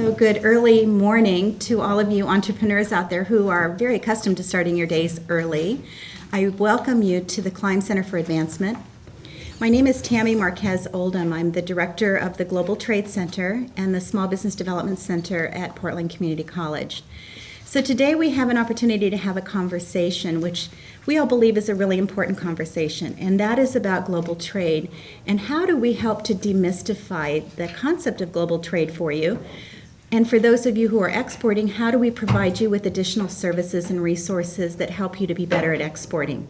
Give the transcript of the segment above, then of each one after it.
So good early morning to all of you entrepreneurs out there who are very accustomed to starting your days early. I welcome you to the Klein Center for Advancement. My name is Tammy Marquez-Oldham. I'm the director of the Global Trade Center and the Small Business Development Center at Portland Community College. So today we have an opportunity to have a conversation which we all believe is a really important conversation, and that is about global trade and how do we help to demystify the concept of global trade for you. And for those of you who are exporting, how do we provide you with additional services and resources that help you to be better at exporting?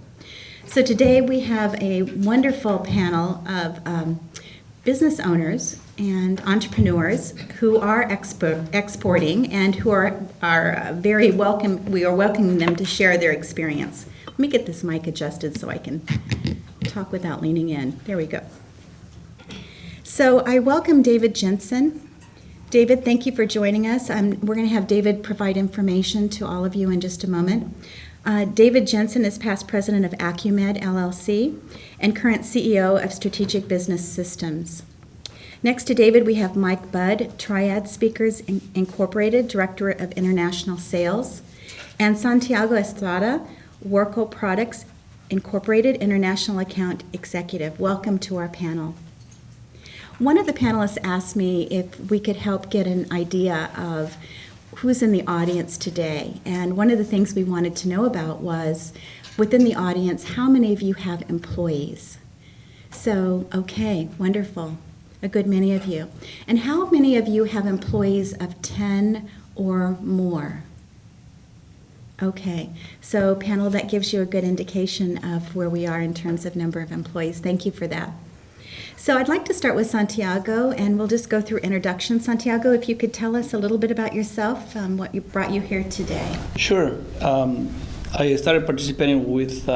So today we have a wonderful panel of business owners and entrepreneurs who are exporting and who are very welcome. We are welcoming them to share their experience. Let me get this mic adjusted so I can talk without leaning in. There we go. So I welcome David Jensen. David, thank you for joining us. We're going to have David provide information to all of you in just a moment. David Jensen is past president of Accumed, LLC, and current CEO of Strategic Business Systems. Next to David, we have Mike Budd, Triad Speakers Incorporated, Director of International Sales, and Santiago Estrada, Worco Products Incorporated, International Account Executive. Welcome to our panel. One of the panelists asked me if we could help get an idea of who's in the audience today. And one of the things we wanted to know about was, within the audience, how many of you have employees? So, okay, wonderful. A good many of you. And how many of you have employees of 10 or more? Okay, so panel, that gives you a good indication of where we are in terms of number of employees. Thank you for that. So I'd like to start with Santiago, and we'll just go through introductions. Santiago, if you could tell us a little bit about yourself, what brought you here today. Sure. I started participating with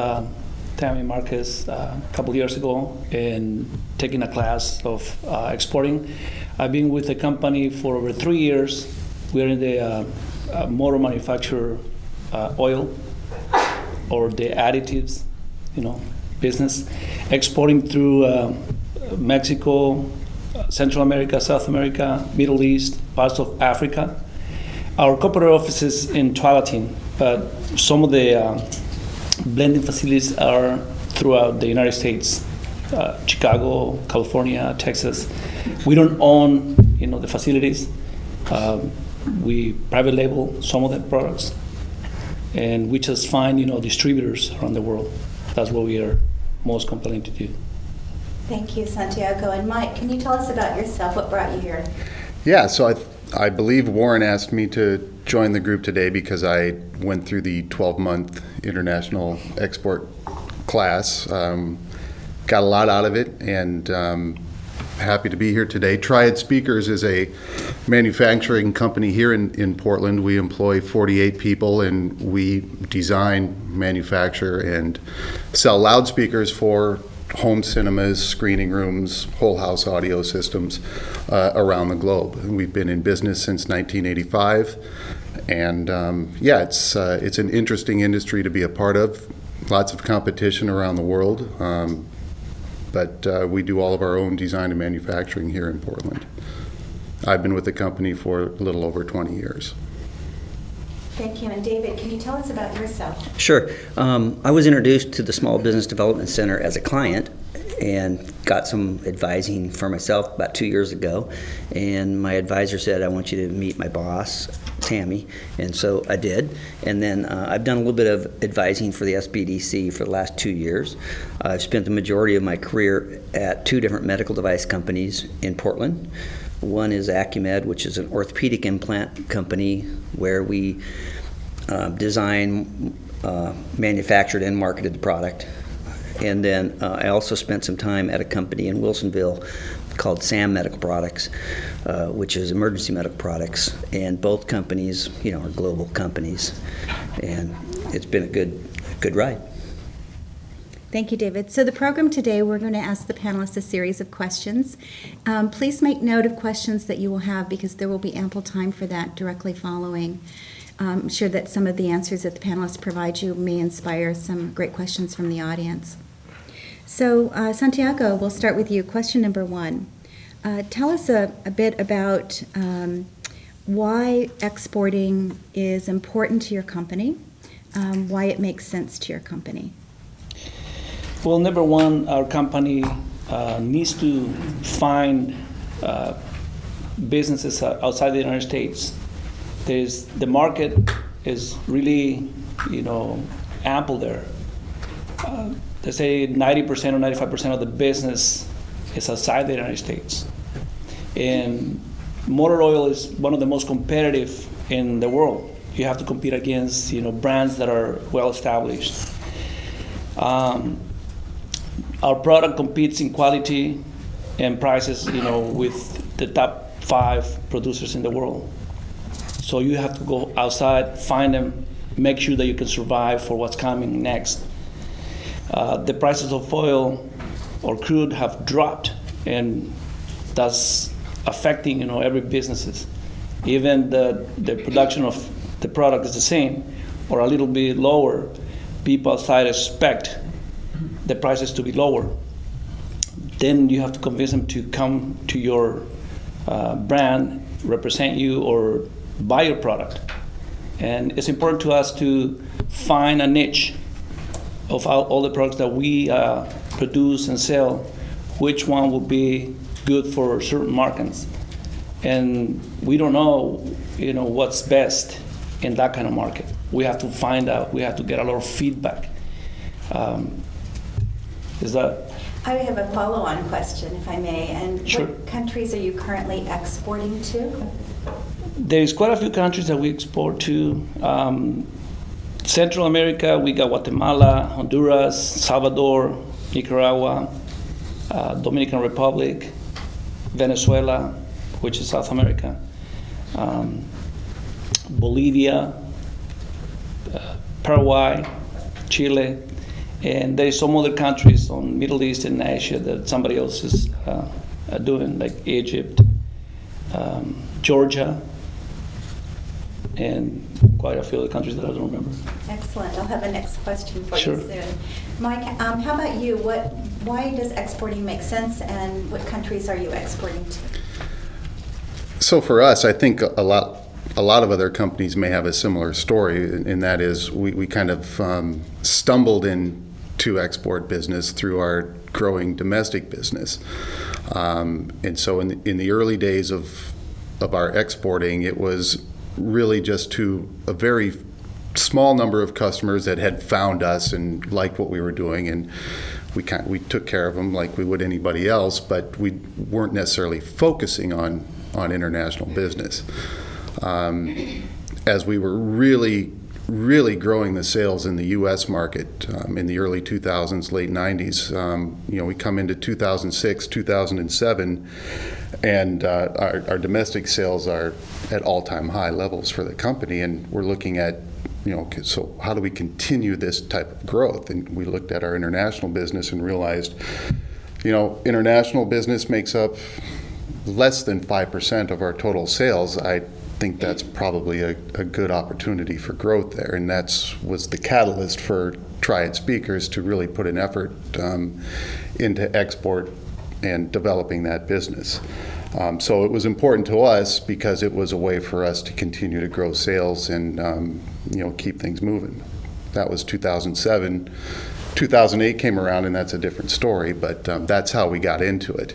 Tammy Marquez a couple years ago and taking a class of exporting. I've been with the company for over 3 years. We're in the motor manufacturer oil or the additives, business, exporting through Mexico, Central America, South America, Middle East, parts of Africa. Our corporate office is in Tualatin, but some of the blending facilities are throughout the United States, Chicago, California, Texas. We don't own, the facilities. We private label some of the products, and we just find, distributors around the world. That's what we are most compelling to do. Thank you, Santiago. And Mike, can you tell us about yourself? What brought you here? Yeah, so I believe Warren asked me to join the group today because I went through the 12-month international export class. Got a lot out of it, and happy to be here today. Triad Speakers is a manufacturing company here in Portland. We employ 48 people, and we design, manufacture, and sell loudspeakers for home cinemas, screening rooms, whole house audio systems around the globe. We've been in business since 1985, and it's an interesting industry to be a part of. Lots of competition around the world, but we do all of our own design and manufacturing here in Portland. I've been with the company for a little over 20 years. Thank you. And David, can you tell us about yourself? Sure. I was introduced to the Small Business Development Center as a client and got some advising for myself about 2 years ago. And my advisor said, I want you to meet my boss, Tammy. And so I did. And then I've done a little bit of advising for the SBDC for the last 2 years. I've spent the majority of my career at 2 different medical device companies in Portland. One is Accumed, which is an orthopedic implant company where we design, manufactured, and marketed the product. And then I also spent some time at a company in Wilsonville called SAM Medical Products, which is emergency medical products. And both companies, are global companies. And it's been a good ride. Thank you, David. So the program today, we're going to ask the panelists a series of questions. Please make note of questions that you will have because there will be ample time for that directly following. I'm sure that some of the answers that the panelists provide you may inspire some great questions from the audience. So Santiago, we'll start with you. Question number 1. Tell us a bit about why exporting is important to your company, why it makes sense to your company. Well, number one, our company needs to find businesses outside the United States. The market is really, ample there. They say 90% or 95% of the business is outside the United States. And motor oil is one of the most competitive in the world. You have to compete against, brands that are well established. Our product competes in quality and prices, with the top 5 producers in the world. So you have to go outside, find them, make sure that you can survive for what's coming next. The prices of oil or crude have dropped, and that's affecting, every businesses. Even the production of the product is the same or a little bit lower. People outside expect the prices to be lower. Then you have to convince them to come to your brand, represent you, or buy your product. And it's important to us to find a niche of all the products that we produce and sell, which one would be good for certain markets. And we don't know, what's best in that kind of market. We have to find out. We have to get a lot of feedback. Is that? I have a follow-on question, if I may. And Sure. What countries are you currently exporting to? There's quite a few countries that we export to. Central America, we got Guatemala, Honduras, Salvador, Nicaragua, Dominican Republic, Venezuela, which is South America, Bolivia, Paraguay, Chile, and there's some other countries on Middle East and Asia that somebody else is doing, like Egypt, Georgia, and quite a few other countries that I don't remember. Excellent. I'll have a next question for Sure. you soon. Mike, how about you? Why does exporting make sense, and what countries are you exporting to? So for us, I think a lot of other companies may have a similar story, and that is we kind of stumbled into export business through our growing domestic business. And so in the early days of our exporting, it was really just to a very small number of customers that had found us and liked what we were doing, and we took care of them like we would anybody else, but we weren't necessarily focusing on international business. As we were really growing the sales in the U.S. market in the early 2000s, late 90s, we come into 2006, 2007, and our domestic sales are at all-time high levels for the company, and we're looking at, so how do we continue this type of growth? And we looked at our international business and realized, international business makes up less than 5% of our total sales. I think that's probably a good opportunity for growth there, and was the catalyst for Triad Speakers to really put an effort into export and developing that business. So it was important to us because it was a way for us to continue to grow sales and keep things moving. That was 2007. 2008 came around, and that's a different story, but that's how we got into it.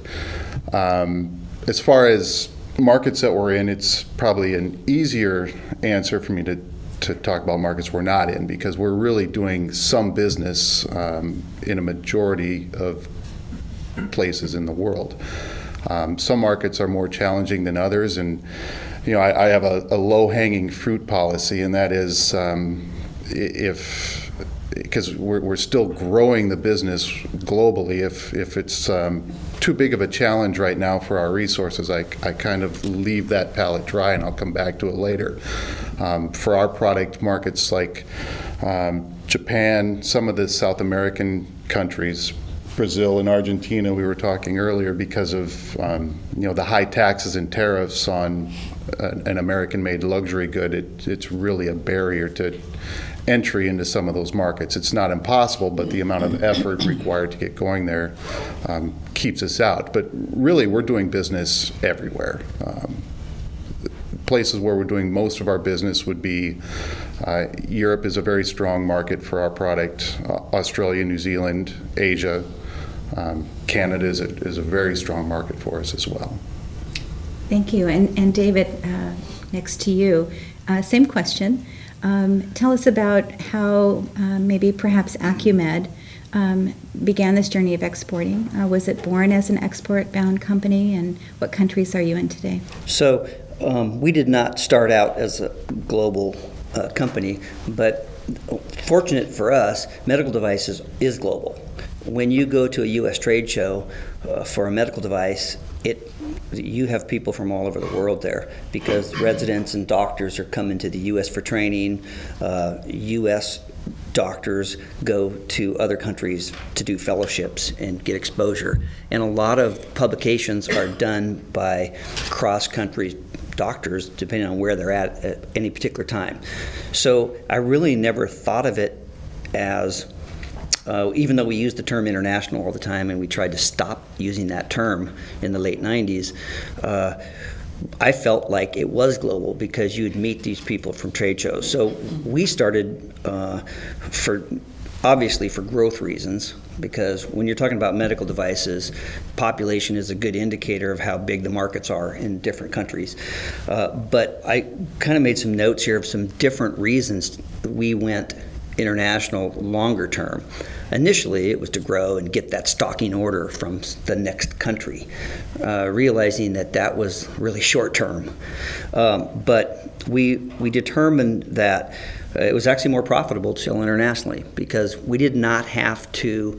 As far as markets that we're in, it's probably an easier answer for me to talk about markets we're not in, because we're really doing some business in a majority of places in the world. Some markets are more challenging than others, and I have a low-hanging fruit policy, and that is because we're still growing the business globally, if it's too big of a challenge right now for our resources, I kind of leave that palette dry, and I'll come back to it later. For our product markets like Japan, some of the South American countries, Brazil and Argentina, we were talking earlier, because of the high taxes and tariffs on an American-made luxury good, it's really a barrier to entry into some of those markets. It's not impossible, but the amount of effort required to get going there keeps us out. But really, we're doing business everywhere. places where we're doing most of our business would be Europe is a very strong market for our product, Australia, New Zealand, Asia. Canada is a very strong market for us as well. Thank you. And David, next to you, same question. Tell us about how maybe perhaps Accumed began this journey of exporting. Was it born as an export-bound company, and what countries are you in today? So we did not start out as a global company, but fortunate for us, medical devices is global. When you go to a U.S. trade show for a medical device, you have people from all over the world there because residents and doctors are coming to the U.S. for training. U.S. doctors go to other countries to do fellowships and get exposure. And a lot of publications are done by cross-country doctors, depending on where they're at any particular time. So I really never thought of it as, even though we use the term international all the time and we tried to stop using that term in the late 90s, I felt like it was global because you'd meet these people from trade shows. So we started obviously for growth reasons, because when you're talking about medical devices, population is a good indicator of how big the markets are in different countries. But I kind of made some notes here of some different reasons we went international longer term. Initially, it was to grow and get that stocking order from the next country, realizing that was really short term. But we determined that it was actually more profitable to sell internationally because we did not have to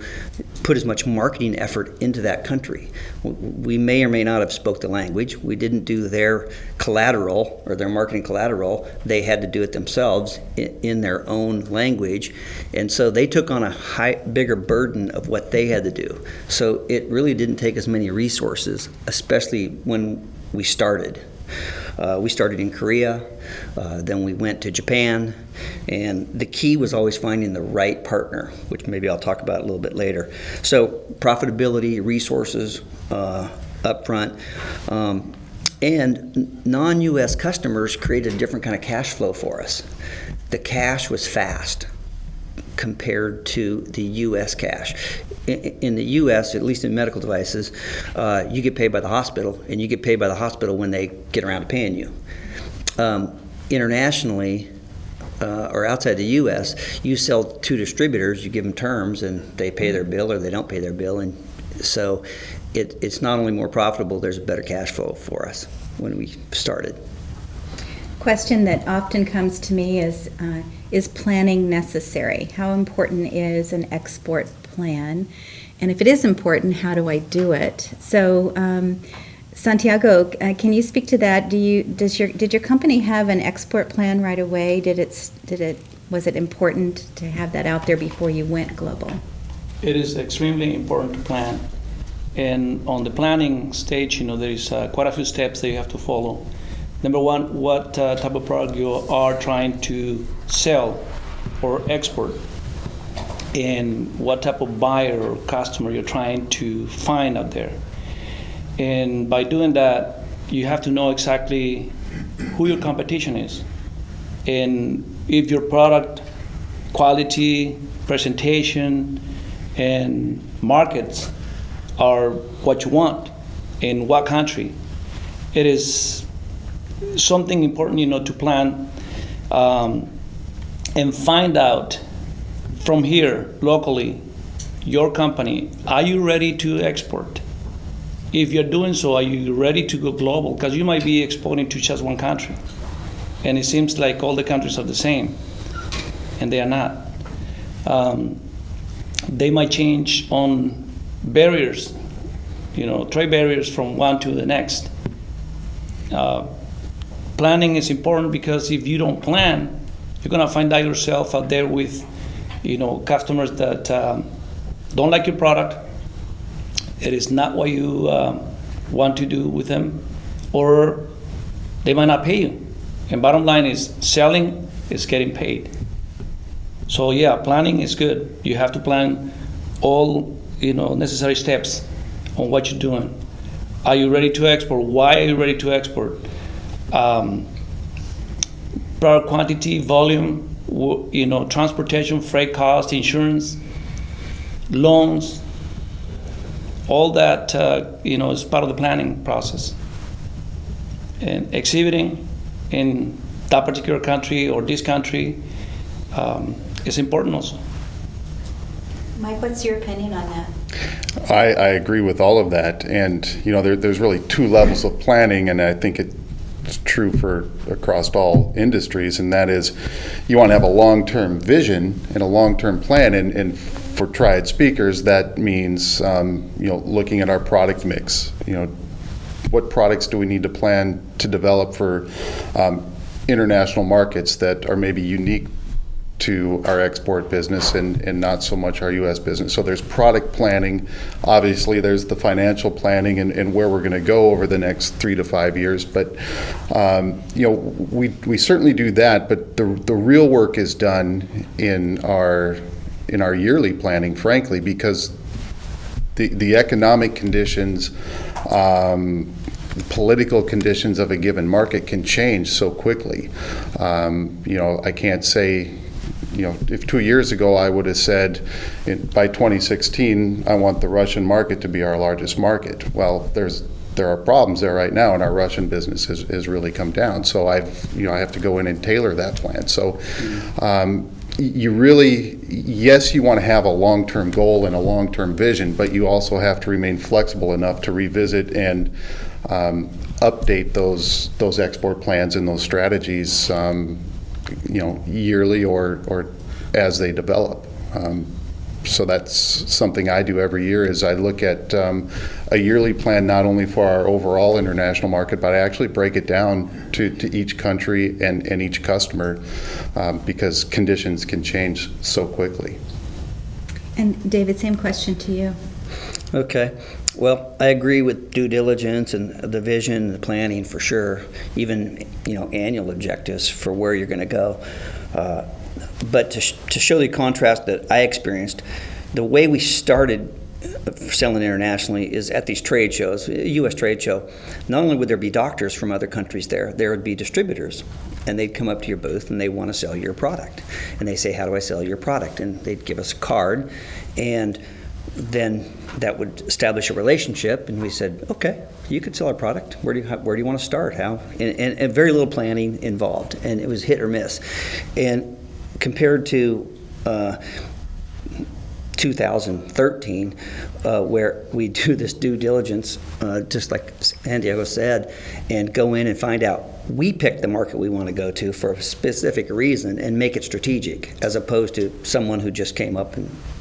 put as much marketing effort into that country. We may or may not have spoke the language. We didn't do their collateral or their marketing collateral. They had to do it themselves in their own language. And so they took on a bigger burden of what they had to do. So it really didn't take as many resources, especially when we started. We started in Korea, then we went to Japan, and the key was always finding the right partner, which maybe I'll talk about a little bit later. So profitability, resources up front, and non-U.S. customers created a different kind of cash flow for us. The cash was fast compared to the U.S. cash. In the U.S., at least in medical devices, you get paid by the hospital, and you get paid by the hospital when they get around to paying you. Internationally, or outside the U.S., you sell to distributors, you give them terms, and they pay their bill or they don't pay their bill. And so it's not only more profitable, there's a better cash flow for us when we started. Question that often comes to me is planning necessary? How important is an export plan? And if it is important, how do I do it? So, Santiago, can you speak to that? Did your company have an export plan right away? Was it important to have that out there before you went global? It is extremely important to plan. And on the planning stage, there is quite a few steps that you have to follow. Number one, what type of product you are trying to sell or export, and what type of buyer or customer you're trying to find out there. And by doing that, you have to know exactly who your competition is, and if your product quality, presentation, and markets are what you want in what country. It is something important, to plan and find out from here locally, your company, are you ready to export? If you're doing so, are you ready to go global? Because you might be exporting to just one country, and it seems like all the countries are the same, and they are not. They might change on barriers, trade barriers from one to the next. Planning is important because if you don't plan, you're going to find out yourself out there with, customers that don't like your product. It is not what you want to do with them, or they might not pay you. And bottom line is selling is getting paid. So yeah, planning is good. You have to plan all necessary steps on what you're doing. Are you ready to export? Why are you ready to export? product quantity, volume, transportation, freight cost, insurance, loans. All that is part of the planning process. And exhibiting in that particular country or this country is important also. Mike, what's your opinion on that? I agree with all of that, and there's really two levels of planning, and I think it's true for across all industries, and that is you want to have a long-term vision and a long-term plan, and for triad speakers that means looking at our product mix. What products do we need to plan to develop for international markets that are maybe unique to our export business and not so much our U.S. business. So there's product planning. Obviously, there's the financial planning and where we're going to go over the next 3 to 5 years. But we certainly do that. But the real work is done in our yearly planning, frankly, because the economic conditions, political conditions of a given market can change so quickly. I can't say. If 2 years ago I would have said by 2016 I want the Russian market to be our largest market. Well, there are problems there right now, and our Russian business has really come down. So I have to go in and tailor that plan. So you want to have a long-term goal and a long-term vision, but you also have to remain flexible enough to revisit and update those export plans and those strategies yearly or as they develop. So that's something I do every year is I look at a yearly plan not only for our overall international market, but I actually break it down to each country and each customer because conditions can change so quickly. And David, same question to you. Okay. Well, I agree with due diligence and the vision and the planning for sure, even annual objectives for where you're going to go. But to show the contrast that I experienced, the way we started selling internationally is at these trade shows, U.S. trade show. Not only would there be doctors from other countries there would be distributors. And they'd come up to your booth and they want to sell your product. And they say, how do I sell your product? And they'd give us a card. And then that would establish a relationship, and we said, okay, you could sell our product. Where do you want to start? How? And very little planning involved, and it was hit or miss. And compared to 2013, where we do this due diligence, just like Santiago said, and go in and find out. We pick the market we want to go to for a specific reason and make it strategic, as opposed to someone who just came up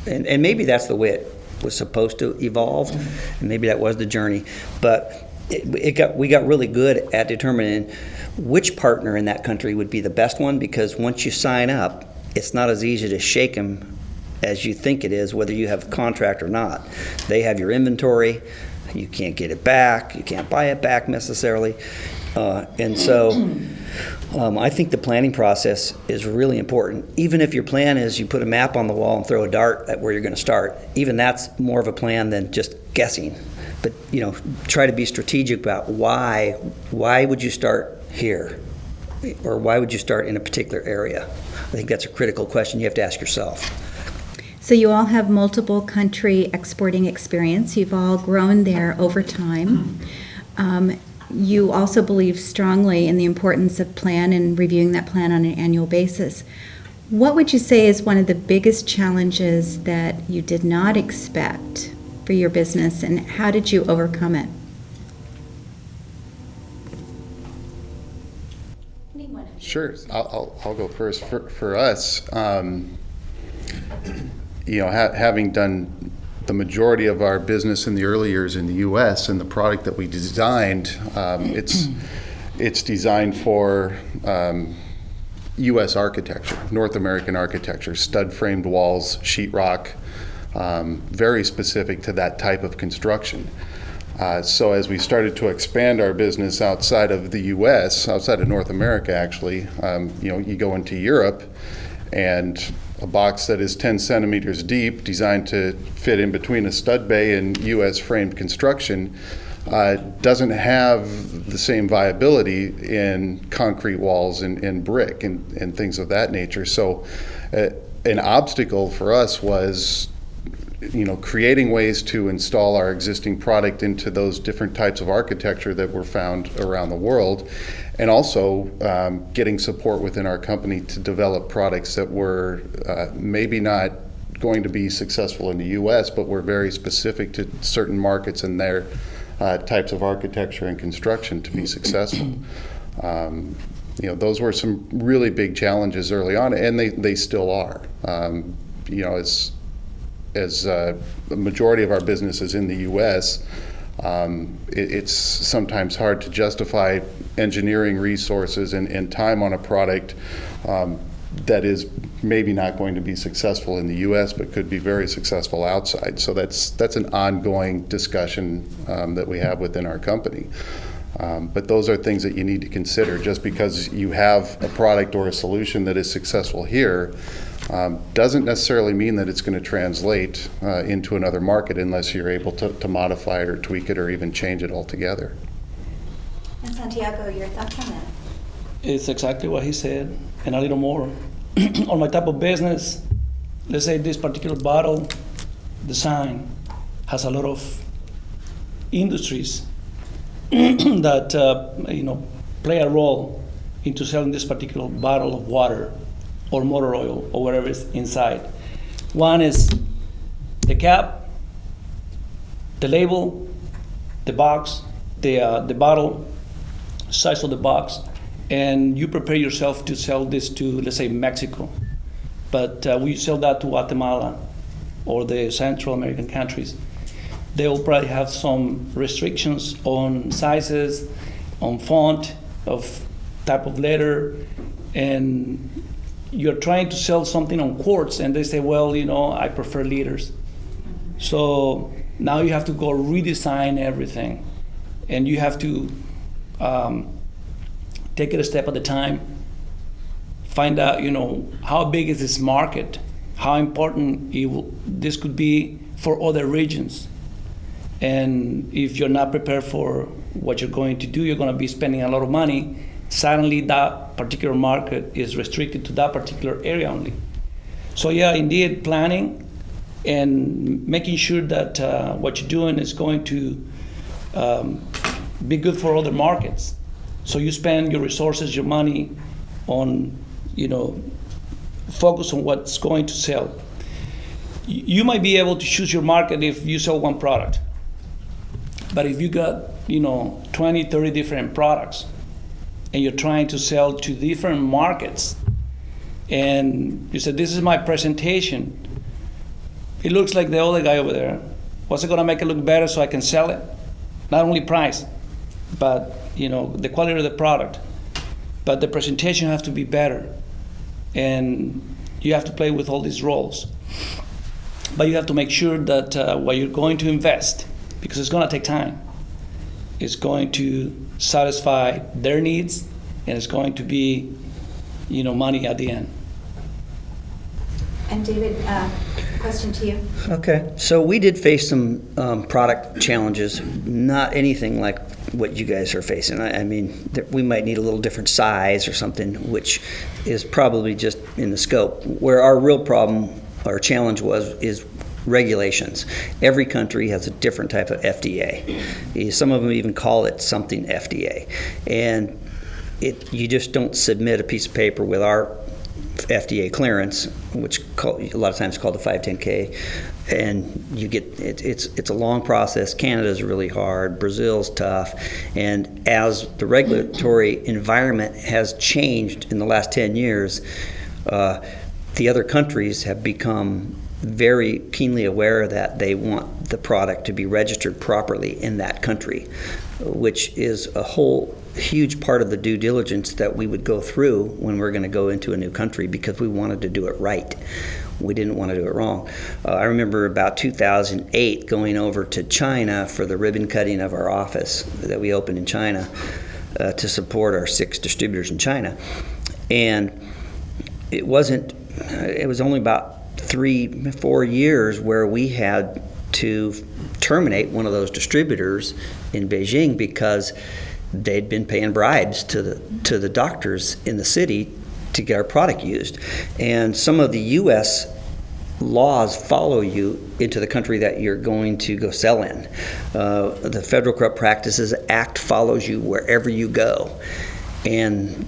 and maybe that's the way it was supposed to evolve, and maybe that was the journey. But we got really good at determining which partner in that country would be the best one, because once you sign up, it's not as easy to shake them as you think it is, whether you have a contract or not. They have your inventory. You can't get it back. You can't buy it back necessarily. And so I think the planning process is really important. Even if your plan is you put a map on the wall and throw a dart at where you're going to start, even that's more of a plan than just guessing. But try to be strategic about why would you start here, or why would you start in a particular area. I think that's a critical question you have to ask yourself. So you all have multiple country exporting experience. You've all grown there over time. You also believe strongly in the importance of plan and reviewing that plan on an annual basis. What would you say is one of the biggest challenges that you did not expect for your business, and how did you overcome it? Sure, I'll go first. For us, having done the majority of our business in the early years in the U.S. and the product that we designed, it's designed for U.S. architecture, North American architecture, stud-framed walls, sheetrock, very specific to that type of construction. So as we started to expand our business outside of the U.S., outside of North America actually, you go into Europe, and a box that is 10 centimeters deep, designed to fit in between a stud bay and U.S. framed construction, doesn't have the same viability in concrete walls and brick and things of that nature. So an obstacle for us was creating ways to install our existing product into those different types of architecture that were found around the world, and also getting support within our company to develop products that were maybe not going to be successful in the U.S., but were very specific to certain markets and their types of architecture and construction to be successful. Those were some really big challenges early on, and they still are. As the majority of our business is in the U.S., it's sometimes hard to justify engineering resources and time on a product that is maybe not going to be successful in the U.S. but could be very successful outside. So that's an ongoing discussion that we have within our company. But those are things that you need to consider. Just because you have a product or a solution that is successful here doesn't necessarily mean that it's going to translate into another market unless you're able to modify it or tweak it or even change it altogether. And Santiago, your thoughts on that? It's exactly what he said, and a little more. On my type of business, let's say this particular bottle design has a lot of industries that play a role into selling this particular bottle of water or motor oil or whatever is inside. One is the cap, the label, the box, the bottle, size of the box, and you prepare yourself to sell this to, let's say, Mexico. But we sell that to Guatemala or the Central American countries. They will probably have some restrictions on sizes, on font, of type of letter, and you're trying to sell something on quarts, and they say, well, I prefer liters. So now you have to go redesign everything, and you have to take it a step at a time, find out, how big is this market, how important this could be for other regions. And if you're not prepared for what you're going to do, you're going to be spending a lot of money. Suddenly that particular market is restricted to that particular area only. So yeah, indeed, planning and making sure that what you're doing is going to be good for other markets. So you spend your resources, your money on, focus on what's going to sell. You might be able to choose your market if you sell one product. But if you got, 20, 30 different products, and you're trying to sell to different markets, and you said, this is my presentation, it looks like the other guy over there. What's it gonna make it look better so I can sell it? Not only price, but the quality of the product. But the presentation has to be better. And you have to play with all these roles. But you have to make sure that what you're going to invest, because it's gonna take time, it's going to satisfy their needs, and it's going to be, money at the end. And David, question to you. Okay, so we did face some product challenges, not anything like what you guys are facing. I mean, we might need a little different size or something, which is probably just in the scope. Where our real problem, our challenge is regulations. Every country has a different type of FDA. Some of them even call it something FDA. And you just don't submit a piece of paper with our FDA clearance, which a lot of times called the 510K, and you get it's a long process. Canada's really hard, Brazil's tough, and as the regulatory environment has changed in the last 10 years, the other countries have become very keenly aware that they want the product to be registered properly in that country, which is a whole huge part of the due diligence that we would go through when we're going to go into a new country, because we wanted to do it right. We didn't want to do it wrong. I remember about 2008 going over to China for the ribbon cutting of our office that we opened in China to support our 6 distributors in China. And it was only about 3-4 years where we had to terminate one of those distributors in Beijing because they'd been paying bribes to the doctors in the city to get our product used. And some of the U.S. laws follow you into the country that you're going to go sell in. The Federal Corrupt Practices Act follows you wherever you go. And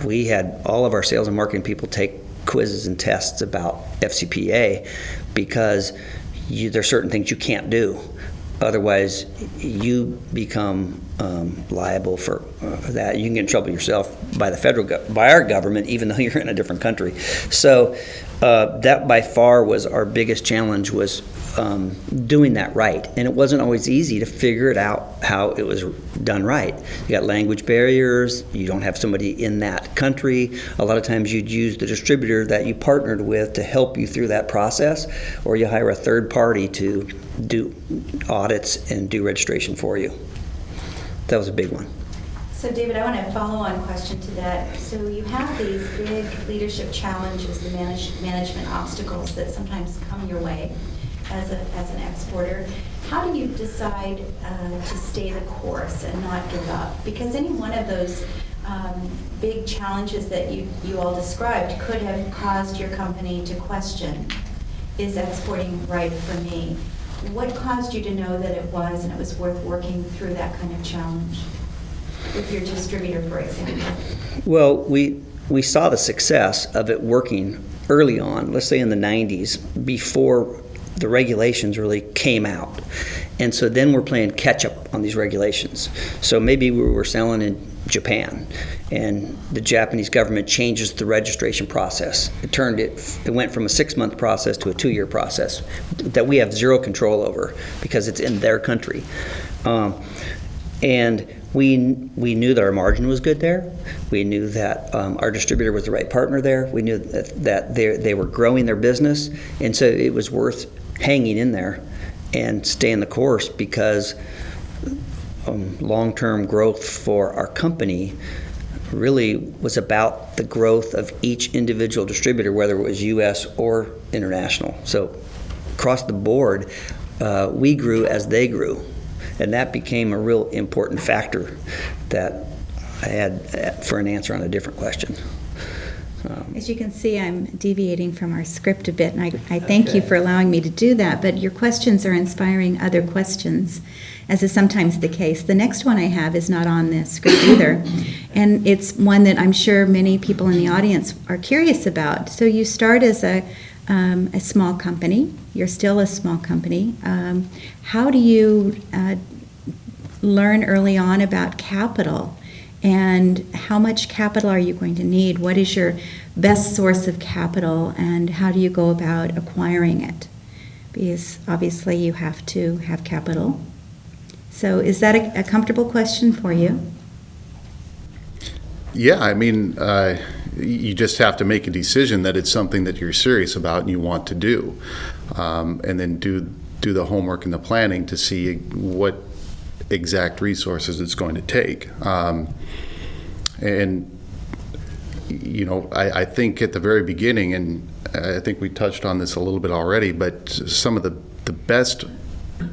we had all of our sales and marketing people take quizzes and tests about FCPA because there's certain things you can't do. Otherwise, you become liable for that. You can get in trouble yourself by our government, even though you're in a different country. So that by far was our biggest challenge, was doing that right. And it wasn't always easy to figure it out how it was done right. You got language barriers. You don't have somebody in that country. A lot of times you'd use the distributor that you partnered with to help you through that process, or you hire a third party to do audits and do registration for you. That was a big one. So David, I want to follow on question to that. So you have these big leadership challenges, the management obstacles that sometimes come your way as an exporter. How do you decide to stay the course and not give up? Because any one of those big challenges that you all described could have caused your company to question, is exporting right for me? What caused you to know that it was, and it was worth working through that kind of challenge with your distributor, for example? Well, we saw the success of it working early on, let's say in the 90s, before the regulations really came out. And so then we're playing catch up on these regulations. So maybe we were selling in Japan, and the Japanese government changes the registration process. It went from a 6-month process to a 2-year process that we have zero control over because it's in their country. And we knew that our margin was good there. We knew that our distributor was the right partner there. We knew that they were growing their business, and so it was worth hanging in there and staying the course, because long-term growth for our company really was about the growth of each individual distributor, whether it was U.S. or international. So across the board, we grew as they grew. And that became a real important factor that I had for an answer on a different question. As you can see, I'm deviating from our script a bit, and I thank you for allowing me to do that, but your questions are inspiring other questions, as is sometimes the case. The next one I have is not on the script either, and it's one that I'm sure many people in the audience are curious about. So you start as a small company. You're still a small company. How do you learn early on about capital? And how much capital are you going to need? What is your best source of capital, and how do you go about acquiring it? Because obviously you have to have capital. So is that a comfortable question for you? Yeah, I mean, you just have to make a decision that it's something that you're serious about and you want to do, and then do the homework and the planning to see what exact resources it's going to take. And you know, I think at the very beginning, and I think we touched on this a little bit already, but some of the best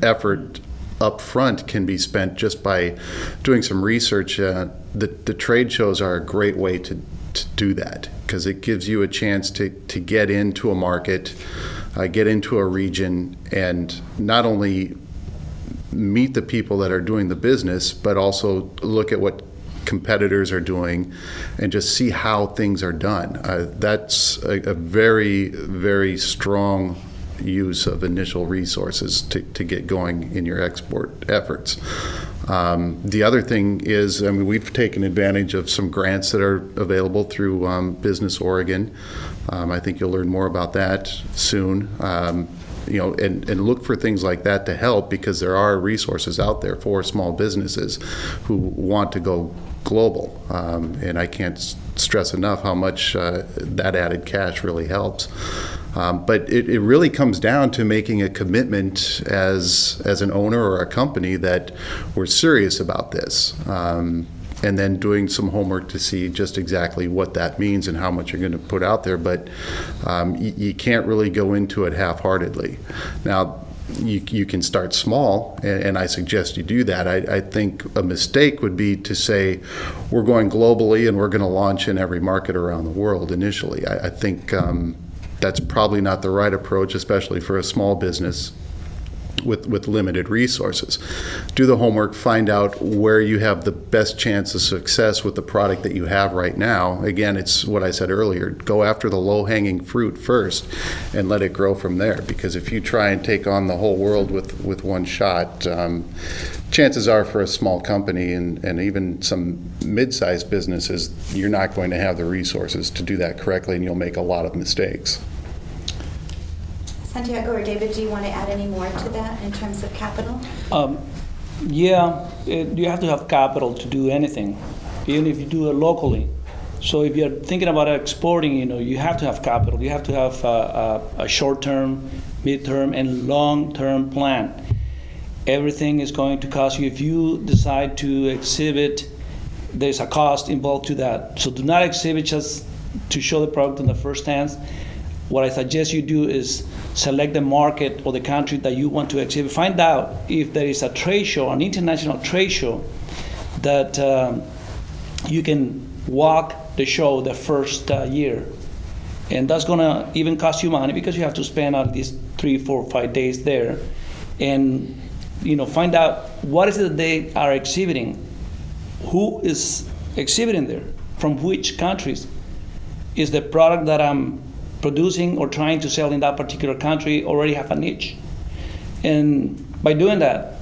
effort up front can be spent just by doing some research. The trade shows are a great way to do that, because it gives you a chance to get into a market, get into a region, and not only meet the people that are doing the business, but also look at what competitors are doing and just see how things are done. That's a very, very strong use of initial resources to get going in your export efforts. The other thing is, I mean, we've taken advantage of some grants that are available through Business Oregon. I think you'll learn more about that soon. You know, and look for things like that to help, because there are resources out there for small businesses who want to go global. And I can't stress enough how much that added cash really helps. But it really comes down to making a commitment as an owner or a company that we're serious about this. And then doing some homework to see just exactly what that means and how much you're going to put out there. But you can't really go into it half-heartedly. Now, you can start small, and I suggest you do that. I think a mistake would be to say we're going globally and we're going to launch in every market around the world initially. I think that's probably not the right approach, especially for a small business with limited resources. Do the homework, find out where you have the best chance of success with the product that you have right now. Again, it's what I said earlier, go after the low-hanging fruit first and let it grow from there, because if you try and take on the whole world with one shot, chances are for a small company and even some mid-sized businesses, you're not going to have the resources to do that correctly, and you'll make a lot of mistakes. Santiago or David, do you want to add any more to that in terms of capital? You have to have capital to do anything, even if you do it locally. So if you're thinking about exporting, you have to have capital. You have to have a short-term, mid-term, and long-term plan. Everything is going to cost you. If you decide to exhibit, there's a cost involved to that. So do not exhibit just to show the product in the first hand. What I suggest you do is select the market or the country that you want to exhibit. Find out if there is a trade show, an international trade show, that you can walk the show the first year. And that's going to even cost you money, because you have to spend at least 3, 4, 5 days there. And find out what is it that they are exhibiting, who is exhibiting there, from which countries. Is the product that I'm producing or trying to sell in that particular country already have a niche? And by doing that,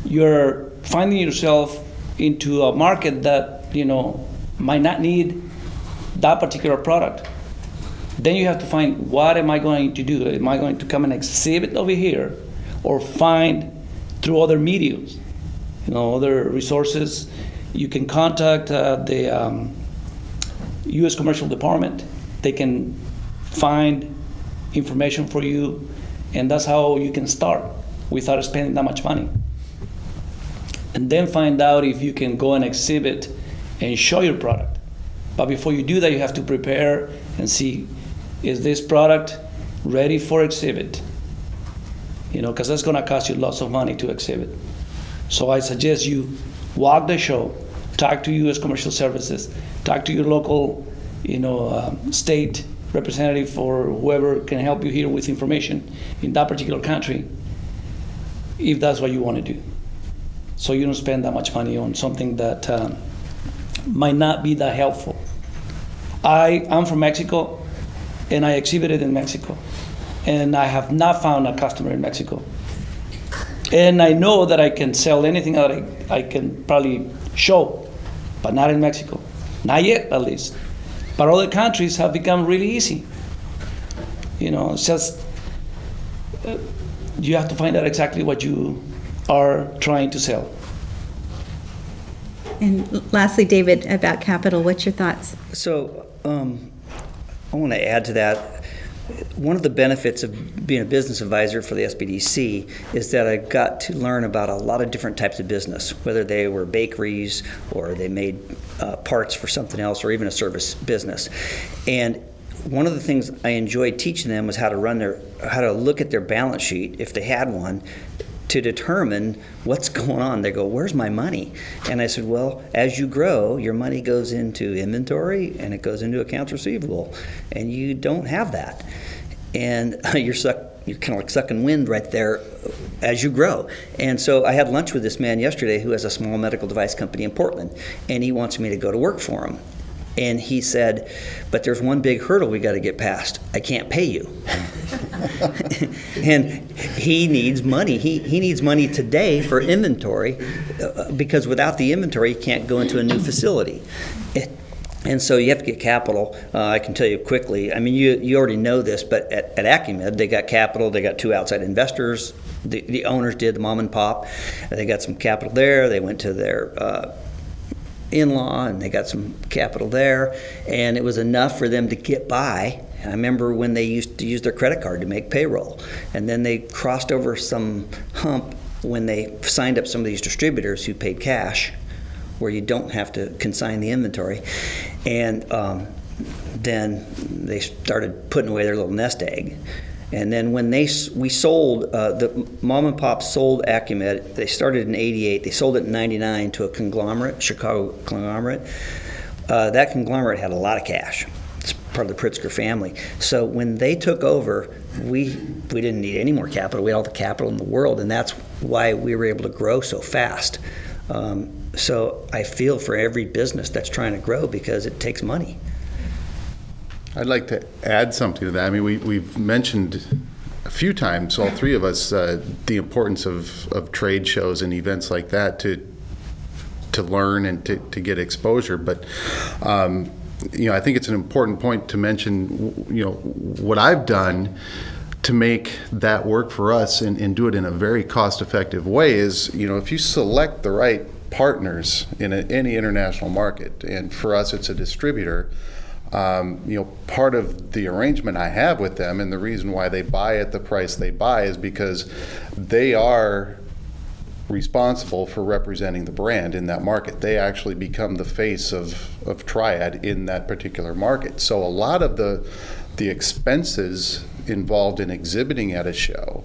you're finding yourself into a market that might not need that particular product. Then you have to find, what am I going to do? Am I going to come and exhibit over here, or find through other mediums, other resources? You can contact the U.S. Commercial Department. They can find information for you, and that's how you can start without spending that much money. And then find out if you can go and exhibit and show your product. But before you do that, you have to prepare and see, is this product ready for exhibit? Because that's going to cost you lots of money to exhibit. So I suggest you walk the show, talk to U.S. Commercial Services, talk to your local state representative or whoever can help you here with information in that particular country, if that's what you want to do. So you don't spend that much money on something that might not be that helpful. I'm from Mexico, and I exhibited in Mexico, and I have not found a customer in Mexico. And I know that I can sell anything that I can probably show, but not in Mexico. Not yet, at least. But other countries have become really easy. It's just, you have to find out exactly what you are trying to sell. And lastly, David, about capital, what's your thoughts? So I want to add to that. One of the benefits of being a business advisor for the SBDC is that I got to learn about a lot of different types of business, whether they were bakeries or they made parts for something else, or even a service business. And one of the things I enjoyed teaching them was how to look at their balance sheet, if they had one, to determine what's going on. They go, where's my money? And I said, well, as you grow, your money goes into inventory and it goes into accounts receivable, and you don't have that. And you're kind of like sucking wind right there as you grow. And so I had lunch with this man yesterday who has a small medical device company in Portland, and he wants me to go to work for him. And he said, but there's one big hurdle we got to get past. I can't pay you. And he needs money. He needs money today for inventory, because without the inventory, he can't go into a new facility. And so you have to get capital. I can tell you quickly. I mean, you already know this, but at Accumed, they got capital. They got 2 outside investors. The owners did, the mom and pop. They got some capital there. They went to their in-law, and they got some capital there, and it was enough for them to get by. I remember when they used to use their credit card to make payroll, and then they crossed over some hump when they signed up some of these distributors who paid cash, where you don't have to consign the inventory. And then they started putting away their little nest egg. And then when we sold, the mom and pop sold Accumed. They started in '88. They sold it in '99 to a conglomerate, Chicago conglomerate. That conglomerate had a lot of cash. It's part of the Pritzker family. So when they took over, we didn't need any more capital. We had all the capital in the world, and that's why we were able to grow so fast. So I feel for every business that's trying to grow because it takes money. I'd like to add something to that. I mean, we've mentioned a few times, all three of us, the importance of trade shows and events like that to learn and to get exposure. But I think it's an important point to mention. What I've done to make that work for us and do it in a very cost-effective way is, if you select the right partners in any international market, and for us it's a distributor. Part of the arrangement I have with them, and the reason why they buy at the price they buy, is because they are responsible for representing the brand in that market. They actually become the face of Triad in that particular market. So a lot of the expenses involved in exhibiting at a show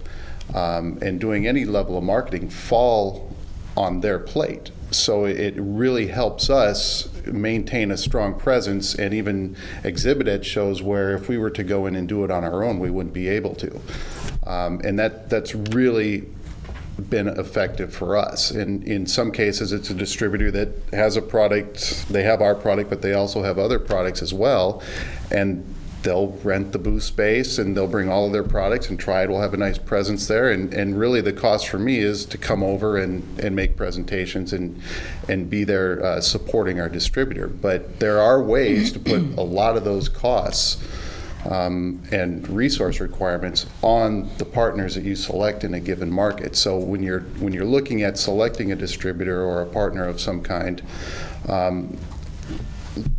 and doing any level of marketing fall on their plate. So it really helps us maintain a strong presence and even exhibit at shows where if we were to go in and do it on our own, we wouldn't be able to. And that's really been effective for us. And in some cases, it's a distributor that has a product, they have our product, but they also have other products as well. And they'll rent the booth space and they'll bring all of their products, and Triad will have a nice presence there. And really the cost for me is to come over and make presentations and be there supporting our distributor. But there are ways to put a lot of those costs and resource requirements on the partners that you select in a given market. So when you're looking at selecting a distributor or a partner of some kind,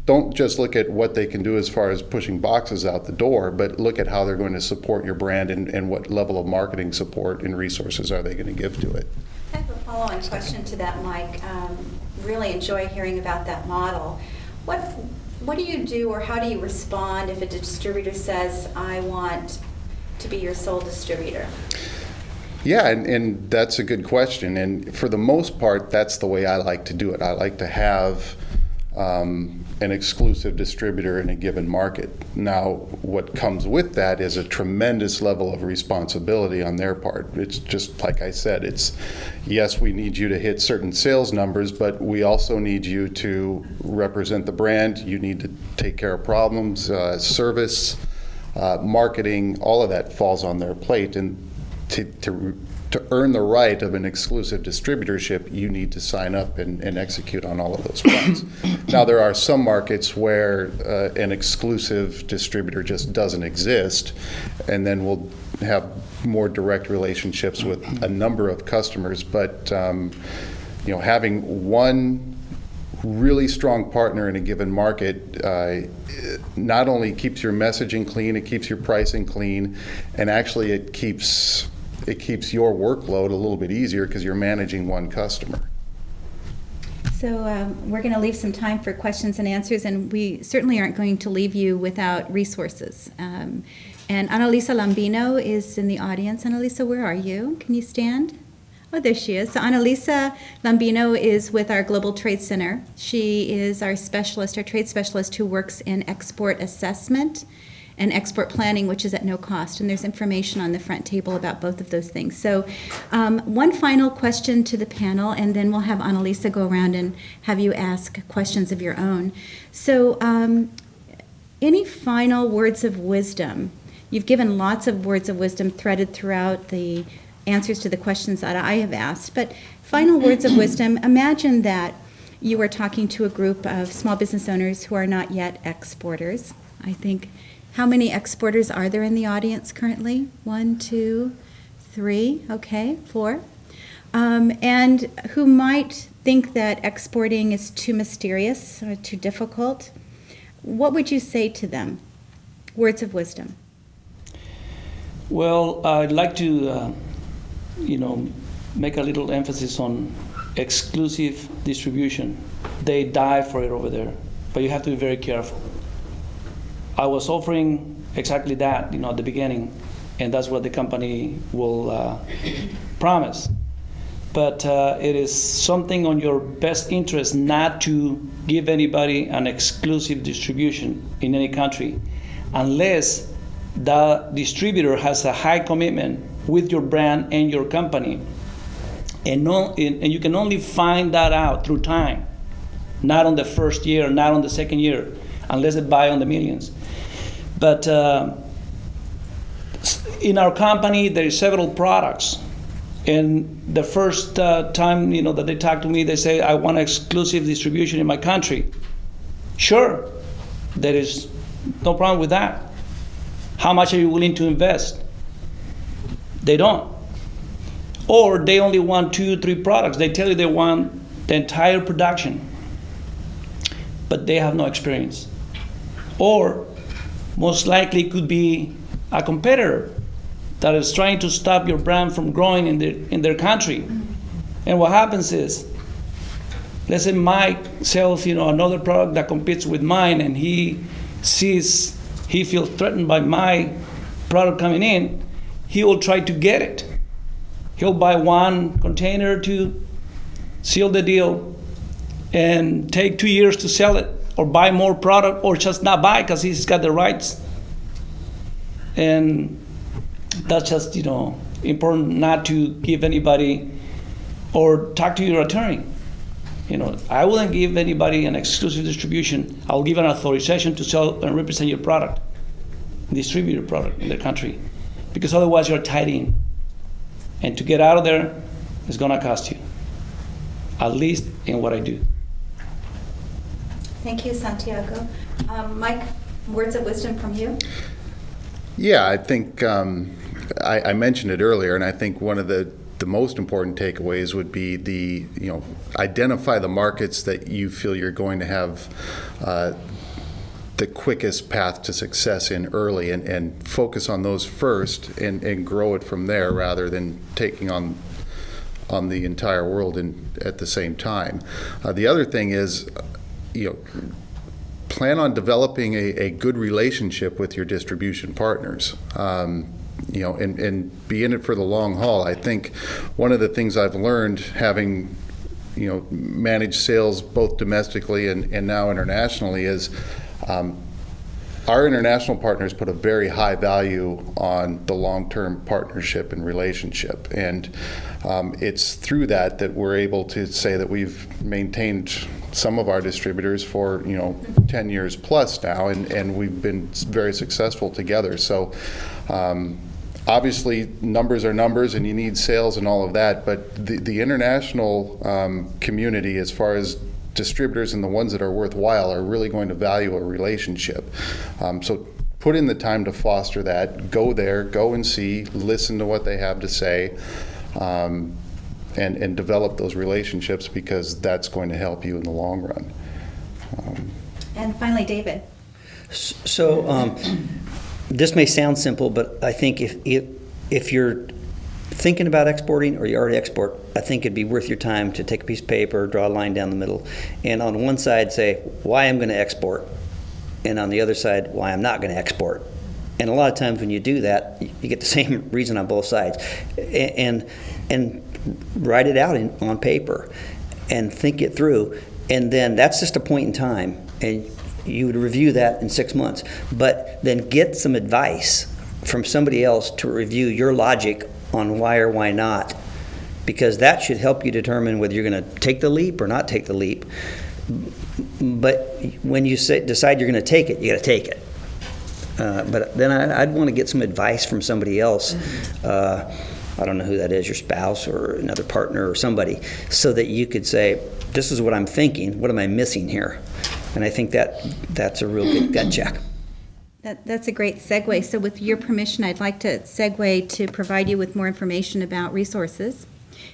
don't just look at what they can do as far as pushing boxes out the door, but look at how they're going to support your brand and what level of marketing support and resources are they going to give to it. I have a follow-on question to that, Mike. Really enjoy hearing about that model. What do you do, or how do you respond if a distributor says, I want to be your sole distributor? Yeah, and that's a good question. And for the most part, that's the way I like to do it. I like to have an exclusive distributor in a given market. Now, what comes with that is a tremendous level of responsibility on their part. It's just like I said, it's, yes, we need you to hit certain sales numbers, but we also need you to represent the brand. You need to take care of problems, service, marketing, all of that falls on their plate. And to earn the right of an exclusive distributorship, you need to sign up and execute on all of those fronts. Now, there are some markets where an exclusive distributor just doesn't exist, and then we'll have more direct relationships with a number of customers. But having one really strong partner in a given market not only keeps your messaging clean, it keeps your pricing clean, and actually it keeps your workload a little bit easier because you're managing one customer. So we're going to leave some time for questions and answers, and we certainly aren't going to leave you without resources. And Annalisa Lambino is in the audience. Annalisa, where are you? Can you stand? Oh, there she is. So Annalisa Lambino is with our Global Trade Center. She is our specialist, our trade specialist, who works in export assessment and export planning, which is at no cost. And there's information on the front table about both of those things. So one final question to the panel, and then we'll have Annalisa go around and have you ask questions of your own. So any final words of wisdom? You've given lots of words of wisdom threaded throughout the answers to the questions that I have asked, but final words of wisdom. Imagine that you are talking to a group of small business owners who are not yet exporters. I think, how many exporters are there in the audience currently? 1, 2, 3, okay, 4. And who might think that exporting is too mysterious or too difficult. What would you say to them? Words of wisdom. Well, I'd like to, make a little emphasis on exclusive distribution. They die for it over there, but you have to be very careful. I was offering exactly that, at the beginning. and that's what the company will promise. But it is something on your best interest not to give anybody an exclusive distribution in any country unless the distributor has a high commitment with your brand and your company. And you can only find that out through time, not on the first year, not on the second year, unless they buy on the millions. But in our company, there are several products. And the first time that they talk to me, they say, I want exclusive distribution in my country. Sure, there is no problem with that. How much are you willing to invest? They don't. Or they only want 2 or 3 products. They tell you they want the entire production, but they have no experience. Or most likely it could be a competitor that is trying to stop your brand from growing in their country. And what happens is, let's say Mike sells another product that competes with mine, and he feels threatened by my product coming in, he will try to get it. He'll buy 1 container to seal the deal and take 2 years to sell it, or buy more product, or just not buy because he's got the rights. And that's just important not to give anybody, or talk to your attorney. I wouldn't give anybody an exclusive distribution. I'll give an authorization to sell and represent your product, distribute your product in the country, because otherwise you're tied in. And to get out of there is going to cost you, at least in what I do. Thank you, Santiago. Mike, words of wisdom from you? Yeah, I think I mentioned it earlier, and I think one of the most important takeaways would be identify the markets that you feel you're going to have the quickest path to success in early, and focus on those first and grow it from there, rather than taking on the entire world at the same time. The other thing is, plan on developing a good relationship with your distribution partners, and be in it for the long haul. I think one of the things I've learned, having managed sales both domestically and now internationally, is our international partners put a very high value on the long-term partnership and relationship, and it's through that we're able to say that we've maintained some of our distributors for 10 years plus now, and we've been very successful together. So obviously numbers are numbers, and you need sales and all of that, but the international community, as far as distributors and the ones that are worthwhile, are really going to value a relationship. So put in the time to foster that. Go there, go and see, listen to what they have to say, and develop those relationships, because that's going to help you in the long run. And finally, David. So this may sound simple, but I think if you're thinking about exporting, or you already export, I think it'd be worth your time to take a piece of paper, draw a line down the middle, and on one side say why I'm going to export, and on the other side why I'm not going to export. And a lot of times when you do that, you get the same reason on both sides, and write it out on paper and think it through, and then that's just a point in time, and you would review that in 6 months. But then get some advice from somebody else to review your logic on why or why not, because that should help you determine whether you're going to take the leap or not take the leap. But when you decide you're going to take it, you got to take it. But then I'd want to get some advice from somebody else. I don't know who that is, your spouse or another partner or somebody, so that you could say, this is what I'm thinking, what am I missing here? And I think that's a real good gut check. That's a great segue. So with your permission, I'd like to segue to provide you with more information about resources.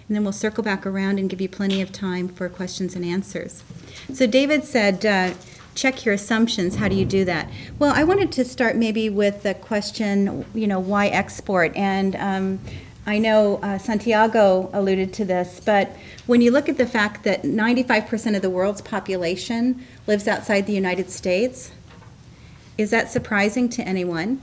And then we'll circle back around and give you plenty of time for questions and answers. So David said, check your assumptions. How do you do that? Well, I wanted to start maybe with the question, why export? And I know Santiago alluded to this, but when you look at the fact that 95% of the world's population lives outside the United States, is that surprising to anyone?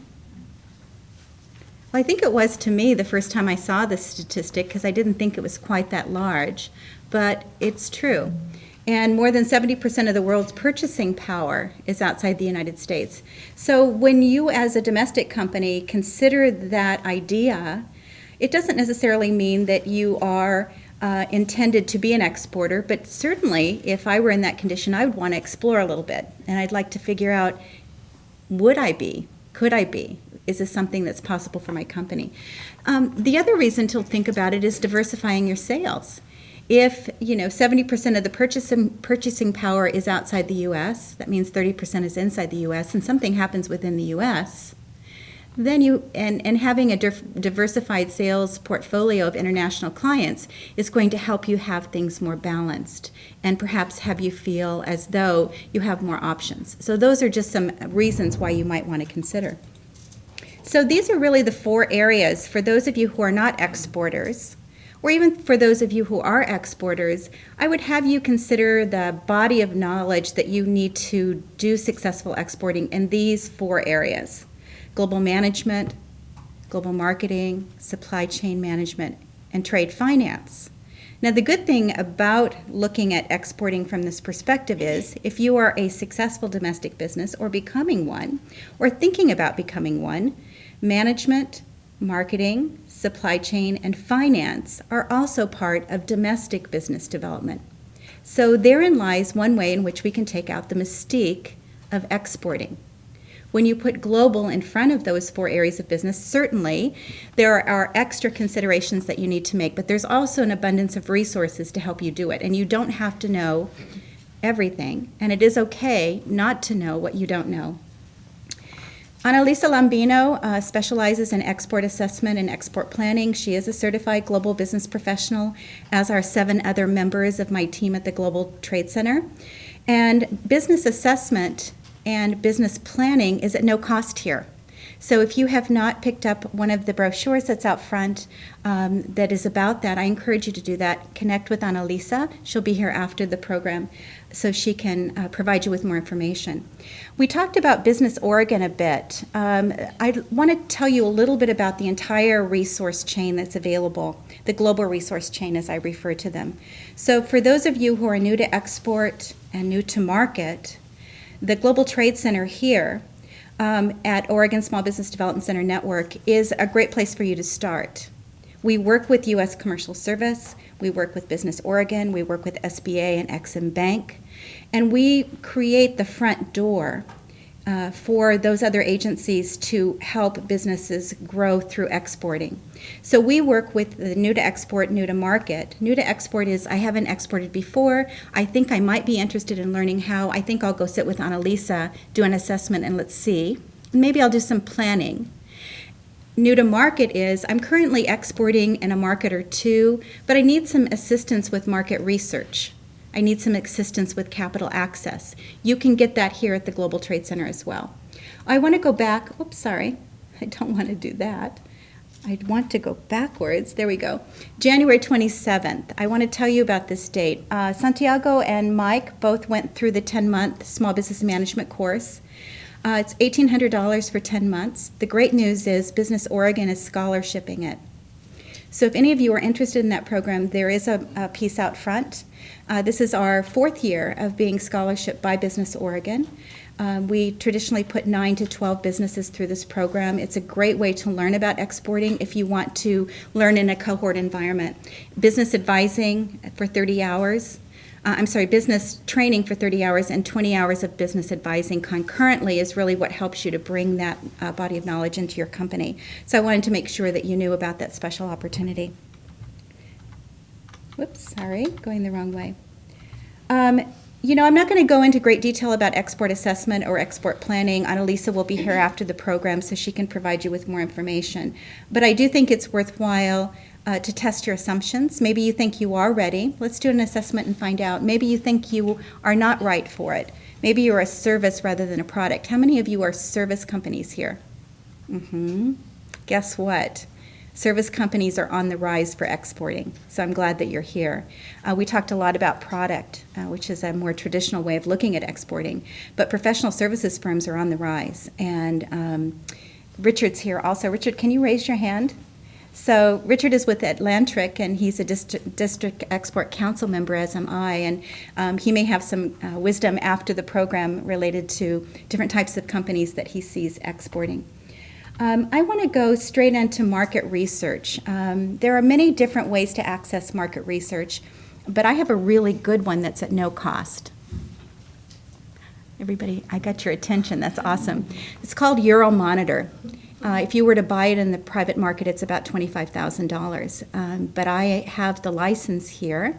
Well, I think it was to me the first time I saw this statistic because I didn't think it was quite that large, but it's true. And more than 70% of the world's purchasing power is outside the United States. So when you as a domestic company consider that idea, it doesn't necessarily mean that you are intended to be an exporter, but certainly if I were in that condition, I would want to explore a little bit. And I'd like to figure out, would I be? Could I be? Is this something that's possible for my company? The other reason to think about it is diversifying your sales. If 70% of the purchasing power is outside the U.S., that means 30% is inside the U.S., and something happens within the U.S., then and having a diversified sales portfolio of international clients is going to help you have things more balanced and perhaps have you feel as though you have more options. So those are just some reasons why you might want to consider. So these are really the 4 areas for those of you who are not exporters, or even for those of you who are exporters. I would have you consider the body of knowledge that you need to do successful exporting in these 4 areas: global management, global marketing, supply chain management, and trade finance. Now, the good thing about looking at exporting from this perspective is if you are a successful domestic business or becoming one, or thinking about becoming one, management, marketing, supply chain, and finance are also part of domestic business development. So therein lies one way in which we can take out the mystique of exporting. When you put global in front of those 4 areas of business, certainly there are extra considerations that you need to make, but there's also an abundance of resources to help you do it. And you don't have to know everything, and it is okay not to know what you don't know. Annalisa Lambino specializes in export assessment and export planning. She is a certified global business professional, as are 7 other members of my team at the Global Trade Center. And business assessment and business planning is at no cost here. So if you have not picked up one of the brochures that's out front that is about that, I encourage you to do that. Connect with Annalisa. She'll be here after the program so she can provide you with more information. We talked about Business Oregon a bit. I want to tell you a little bit about the entire resource chain that's available, the global resource chain as I refer to them. So for those of you who are new to export and new to market, the Global Trade Center here at Oregon Small Business Development Center Network is a great place for you to start. We work with U.S. Commercial Service, we work with Business Oregon, we work with SBA and Accumed Bank, and we create the front door for those other agencies to help businesses grow through exporting. So we work with the new to export, new to market. New to export is, I haven't exported before, I think I might be interested in learning how, I think I'll go sit with Annalisa, do an assessment, and let's see. Maybe I'll do some planning. New to market is, I'm currently exporting in a market or 2, but I need some assistance with market research. I need some assistance with capital access. You can get that here at the Global Trade Center as well. I want to go back, oops, sorry, I don't want to do that. I want to go backwards, there we go. January 27th, I want to tell you about this date. Santiago and Mike both went through the 10-month Small Business Management course. It's $1,800 for 10 months. The great news is Business Oregon is scholarshiping it. So if any of you are interested in that program, there is a piece out front. This is our 4th year of being scholarship by Business Oregon. We traditionally put 9 to 12 businesses through this program. It's a great way to learn about exporting if you want to learn in a cohort environment. Business advising for 30 hours. Business training for 30 hours and 20 hours of business advising concurrently is really what helps you to bring that body of knowledge into your company. So I wanted to make sure that you knew about that special opportunity. Whoops, sorry, going the wrong way. I'm not going to go into great detail about export assessment or export planning. Annalisa will be here after the program so she can provide you with more information. But I do think it's worthwhile to test your assumptions. Maybe you think you are ready. Let's do an assessment and find out. Maybe you think you are not right for it. Maybe you're a service rather than a product. How many of you are service companies here? Guess what? Service companies are on the rise for exporting, so I'm glad that you're here. We talked a lot about product, which is a more traditional way of looking at exporting, but professional services firms are on the rise, and Richard's here also. Richard, can you raise your hand? So Richard is with Atlantric, and he's a district export council member, as am I, and he may have some wisdom after the program related to different types of companies that he sees exporting. I want to go straight into market research. There are many different ways to access market research, but I have a really good one that's at no cost. Everybody, I got your attention. That's awesome. It's called Euromonitor. If you were to buy it in the private market, it's about $25,000. But I have the license here,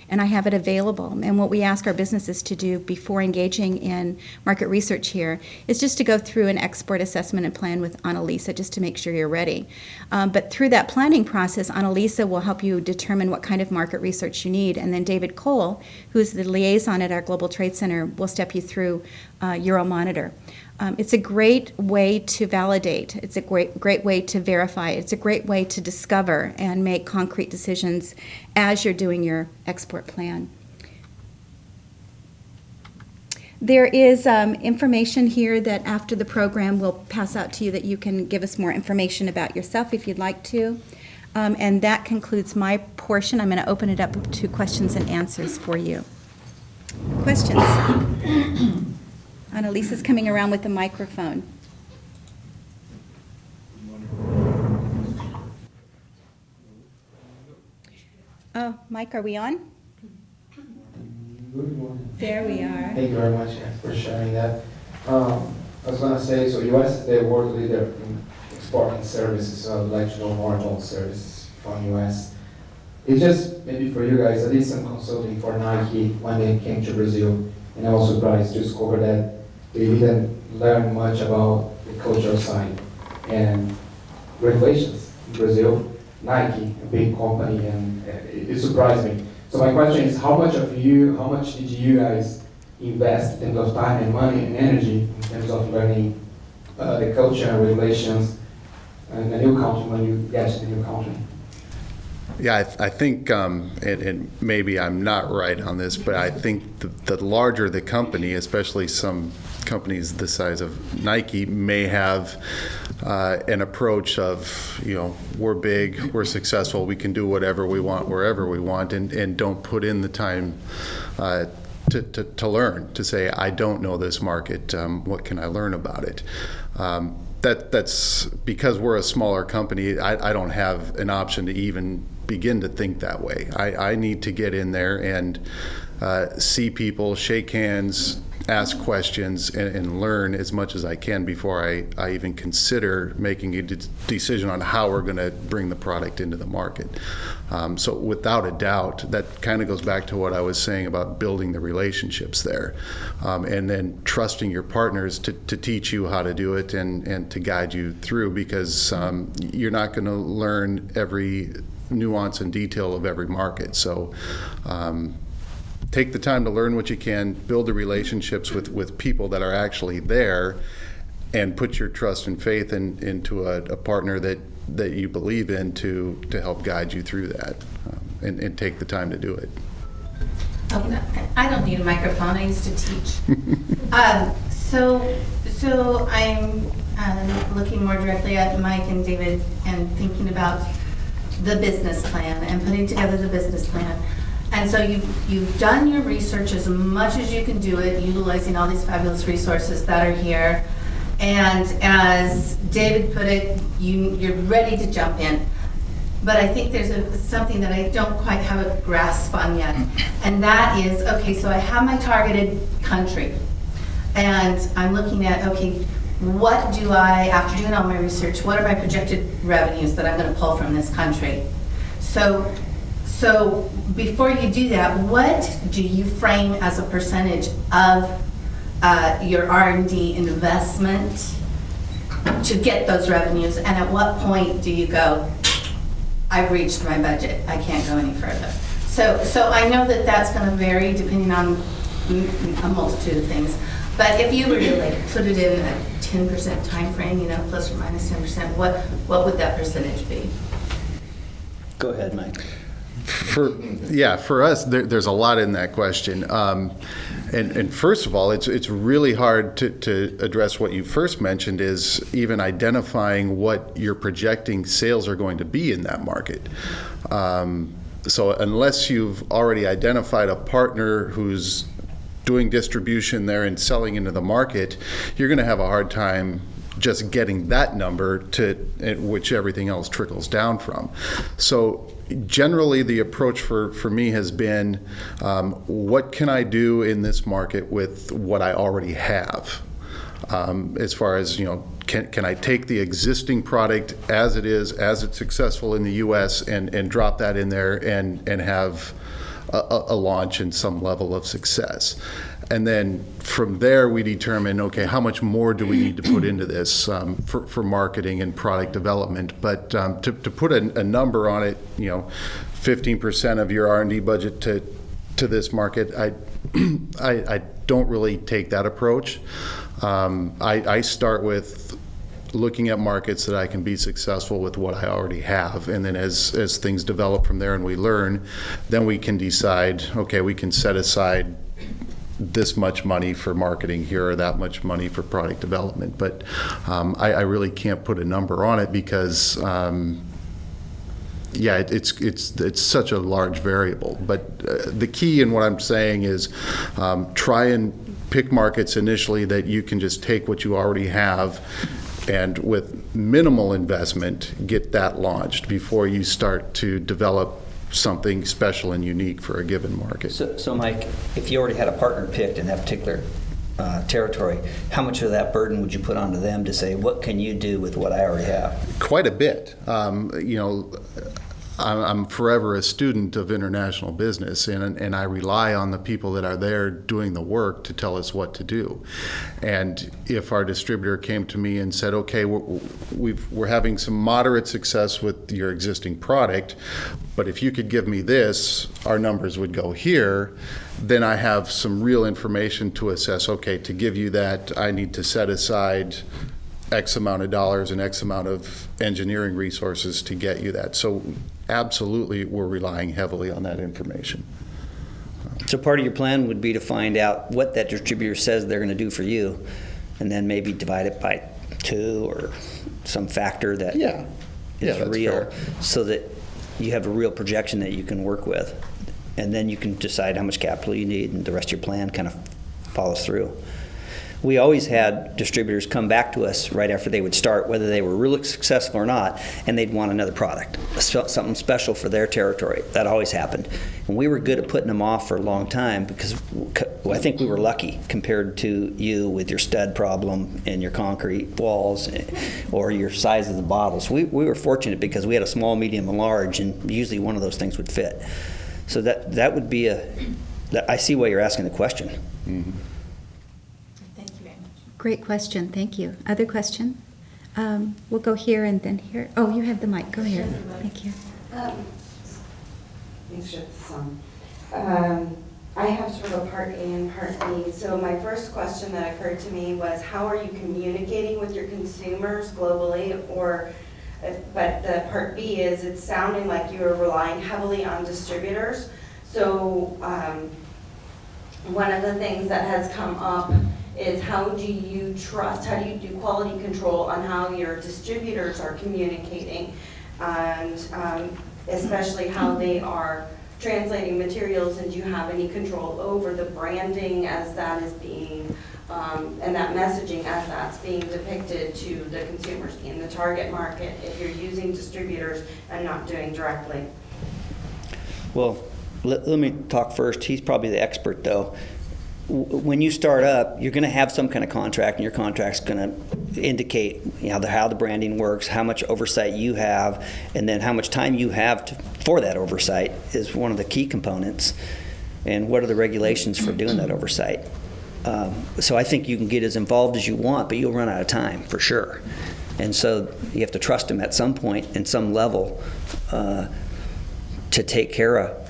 and I have it available. And what we ask our businesses to do before engaging in market research here is just to go through an export assessment and plan with Annalisa, just to make sure you're ready. But through that planning process, Annalisa will help you determine what kind of market research you need. And then David Cole, who's the liaison at our Global Trade Center, will step you through Euromonitor. It's a great way to validate. It's a great way to verify. It's a great way to discover and make concrete decisions as you're doing your export plan. There is information here that after the program we'll pass out to you that you can give us more information about yourself if you'd like to. And that concludes my portion. I'm going to open it up to questions and answers for you. Questions? Annalisa's coming around with the microphone. Oh, Mike, are we on? Good morning. There we are. Thank you very much for sharing that. I was going to say, so U.S. is the world leader in exporting services, so I'd like to know more about services from U.S. It's just, maybe for you guys, I did some consulting for Nike when they came to Brazil, and I was surprised to discover that they didn't learn much about the cultural side and regulations in Brazil. Nike, a big company, and it surprised me. So my question is, how much did you guys invest in terms of time and money and energy in terms of learning the culture and regulations in the new country when you get to the new country? Yeah, I think, and maybe I'm not right on this, but I think the larger the company, especially some companies the size of Nike, may have an approach of, we're big, we're successful, we can do whatever we want, wherever we want, and don't put in the time to learn, to say, I don't know this market, what can I learn about it? That's because we're a smaller company, I don't have an option to even begin to think that way. I need to get in there and see people, shake hands, ask questions, and learn as much as I can before I even consider making a decision on how we're going to bring the product into the market. So without a doubt, that kind of goes back to what I was saying about building the relationships there, and then trusting your partners to teach you how to do it and to guide you through, because you're not going to learn every nuance and detail of every market. So take the time to learn what you can, build the relationships with people that are actually there, and put your trust and faith into a partner that you believe in to help guide you through that, and take the time to do it. Oh, no, I don't need a microphone. I used to teach. So I'm looking more directly at Mike and David and thinking about the business plan and putting together the business plan. And so you've done your research as much as you can do it, utilizing all these fabulous resources that are here. And as David put it, you're ready to jump in. But I think there's something that I don't quite have a grasp on yet. And that is, okay, so I have my targeted country. And I'm looking at, okay, what do I, after doing all my research, what are my projected revenues that I'm going to pull from this country? So before you do that, what do you frame as a percentage of your R&D investment to get those revenues? And at what point do you go, I've reached my budget, I can't go any further? So I know that that's going to vary depending on a multitude of things. But if you were to put it in a 10% time frame, plus or minus 10%, what would that percentage be? Go ahead, Mike. For us, there's a lot in that question. And first of all, it's really hard to address what you first mentioned, is even identifying what your projecting sales are going to be in that market. So unless you've already identified a partner who's doing distribution there and selling into the market, you're going to have a hard time just getting that number to which everything else trickles down from. So generally the approach for me has been, what can I do in this market with what I already have? As far as, can I take the existing product as it is, as it's successful in the US, and drop that in there and have a launch and some level of success. And then from there we determine, okay, how much more do we need to put into this for marketing and product development. But to put a number on it, 15% of your R&D budget to this market, I don't really take that approach. I start with looking at markets that I can be successful with what I already have, and then as things develop from there and we learn, then we can decide, okay, we can set aside this much money for marketing here or that much money for product development. But I really can't put a number on it because it's such a large variable. But the key in what I'm saying is try and pick markets initially that you can just take what you already have and with minimal investment get that launched before you start to develop something special and unique for a given market. So Mike, if you already had a partner picked in that particular territory, how much of that burden would you put onto them to say, what can you do with what I already have? Quite a bit. I'm forever a student of international business, and I rely on the people that are there doing the work to tell us what to do. And if our distributor came to me and said, okay, we're having some moderate success with your existing product, but if you could give me this, our numbers would go here, then I have some real information to assess, okay, to give you that, I need to set aside X amount of dollars and X amount of engineering resources to get you that. So absolutely, we're relying heavily on that information. So part of your plan would be to find out what that distributor says they're going to do for you, and then maybe divide it by 2 or some factor that is real, fair. So that you have a real projection that you can work with. And then you can decide how much capital you need, and the rest of your plan kind of follows through. We always had distributors come back to us right after they would start, whether they were really successful or not, and they'd want another product, something special for their territory. That always happened. And we were good at putting them off for a long time because I think we were lucky compared to you with your stud problem and your concrete walls or your size of the bottles. We were fortunate because we had a small, medium, and large, and usually one of those things would fit. So that would be I see why you're asking the question. Mm-hmm. Great question, thank you. Other question? We'll go here and then here. Oh, you have the mic, go here. Thank you. Make sure this is on. I have sort of a part A and part B. So my first question that occurred to me was, how are you communicating with your consumers globally? But the part B is, it's sounding like you are relying heavily on distributors. So one of the things that has come up is how do you do quality control on how your distributors are communicating, and especially how they are translating materials, and do you have any control over the branding as that is being, and that messaging as that's being depicted to the consumers in the target market if you're using distributors and not doing directly? Well, let me talk first. He's probably the expert, though. When you start up, you're going to have some kind of contract, and your contract's going to indicate how the branding works, how much oversight you have, and then how much time you have for that oversight is one of the key components, and what are the regulations for doing that oversight. So I think you can get as involved as you want, but you'll run out of time for sure. And so you have to trust them at some point and some level to take care of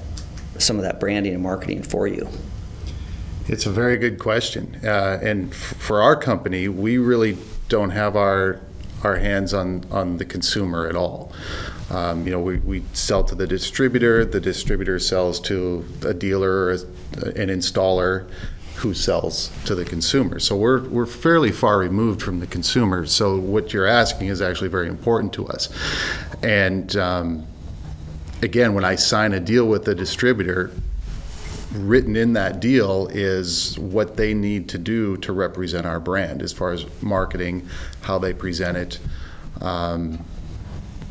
some of that branding and marketing for you. It's a very good question. And for our company, we really don't have our our hands on the consumer at all. We sell to the distributor sells to a dealer, an installer who sells to the consumer. So we're fairly far removed from the consumer. So what you're asking is actually very important to us. And again, when I sign a deal with the distributor, written in that deal is what they need to do to represent our brand as far as marketing, how they present it,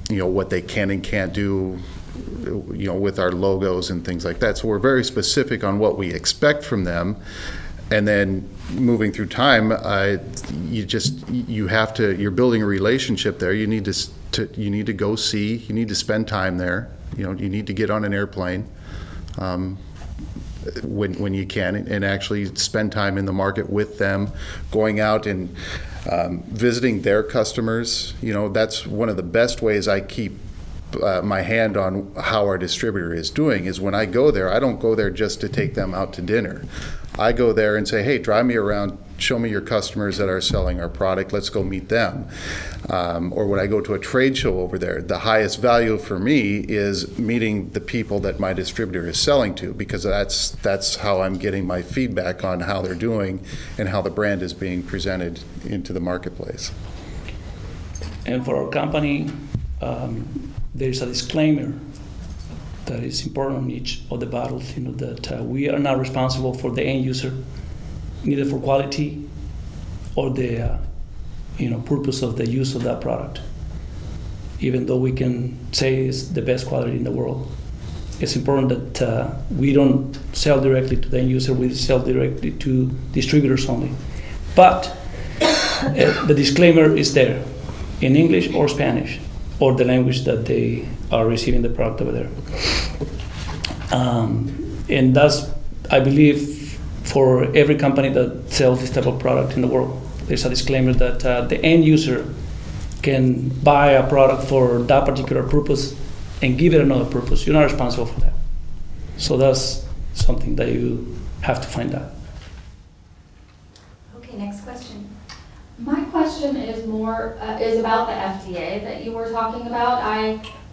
what they can and can't do, with our logos and things like that. So we're very specific on what we expect from them. And then moving through time, you're building a relationship there. You need to go see, you need to spend time there. You need to get on an airplane when you can, and actually spend time in the market with them, going out and visiting their customers. That's one of the best ways I keep my hand on how our distributor is doing, is when I go there, I don't go there just to take them out to dinner. I go there and say, hey, drive me around, show me your customers that are selling our product, let's go meet them. Or when I go to a trade show over there, the highest value for me is meeting the people that my distributor is selling to, because that's how I'm getting my feedback on how they're doing and how the brand is being presented into the marketplace. And for our company, there's a disclaimer that is important on each of the bottles, that we are not responsible for the end user, neither for quality or the purpose of the use of that product. Even though we can say it's the best quality in the world, it's important that we don't sell directly to the end user, we sell directly to distributors only. But the disclaimer is there in English or Spanish, or the language that they are receiving the product over there. And that's, I believe, for every company that sells this type of product in the world. There's a disclaimer that the end user can buy a product for that particular purpose and give it another purpose. You're not responsible for that. So that's something that you have to find out. Okay, next question. My question is is about the FDA that you were talking about.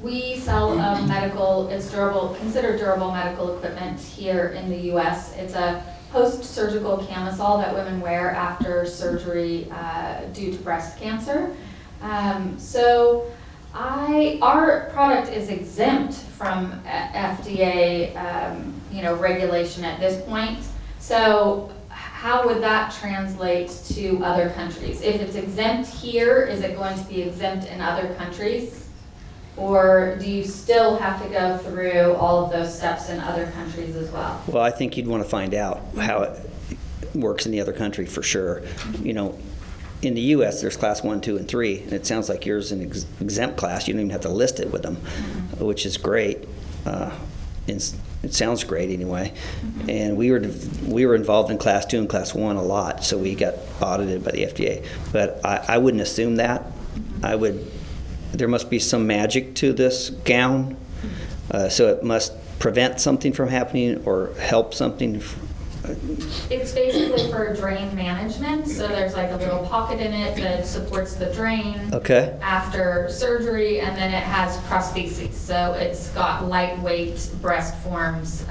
We sell it's considered durable medical equipment here in the U.S. It's a post-surgical camisole that women wear after surgery due to breast cancer. So our product is exempt from FDA regulation at this point. So how would that translate to other countries? If it's exempt here, is it going to be exempt in other countries? Or do you still have to go through all of those steps in other countries as well? Well, I think you'd want to find out how it works in the other country for sure. In the U.S., there's class 1, 2, and 3, and it sounds like yours is an exempt class. You don't even have to list it with them, which is great. It sounds great anyway. And we were involved in class 2 and class 1 a lot, so we got audited by the FDA. But I wouldn't assume that. There must be some magic to this gown, so it must prevent something from happening or help something. It's basically for drain management, so there's like a little pocket in it that supports the drain after surgery, and then it has prostheses, so it's got lightweight breast forms.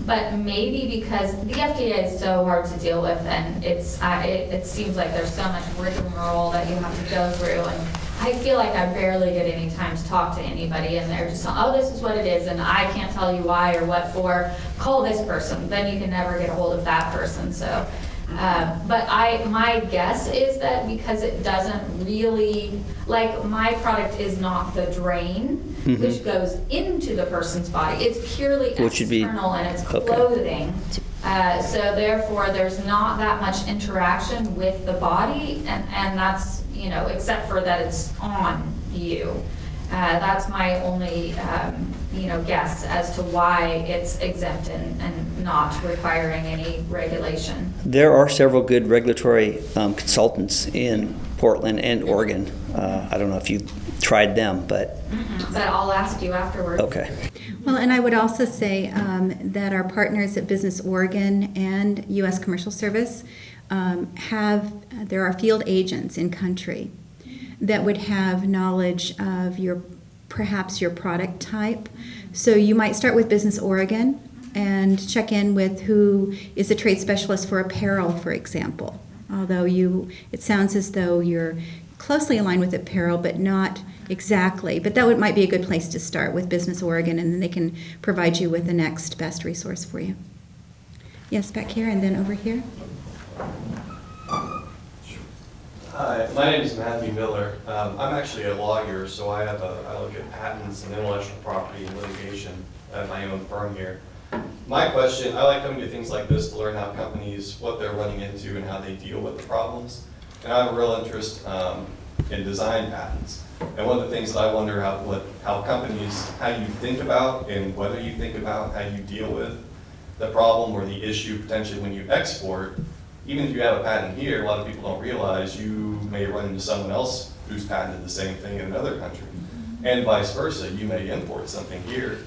But maybe because the FDA is so hard to deal with, and it seems like there's so much rigmarole that you have to go through, and I feel like I barely get any time to talk to anybody, and they're just, oh, this is what it is, and I can't tell you why or what for. Call this person. Then you can never get a hold of that person. So, but my guess is that because it doesn't really, like my product is not the drain, which goes into the person's body. It's purely external and it's clothing. So therefore, there's not that much interaction with the body, and that's, except for that it's on you. That's my only, guess as to why it's exempt and not requiring any regulation. There are several good regulatory consultants in Portland and Oregon. I don't know if you've tried them, but... But I'll ask you afterwards. Okay. Well, and I would also say that our partners at Business Oregon and U.S. Commercial Service there are field agents in country that would have knowledge of perhaps your product type. So you might start with Business Oregon and check in with who is a trade specialist for apparel, for example. Although it sounds as though you're closely aligned with apparel, but not exactly. But might be a good place to start with Business Oregon, and then they can provide you with the next best resource for you. Yes, back here, and then over here. Hi, my name is Matthew Miller. I'm actually a lawyer, so I look at patents and intellectual property and litigation at my own firm here. My question, I like coming to things like this to learn how companies, what they're running into and how they deal with the problems. And I have a real interest in design patents. And one of the things that I wonder how companies, how you think about and whether you think about how you deal with the problem or the issue potentially when you export. Even if you have a patent here, a lot of people don't realize you may run into someone else who's patented the same thing in another country. And vice versa, you may import something here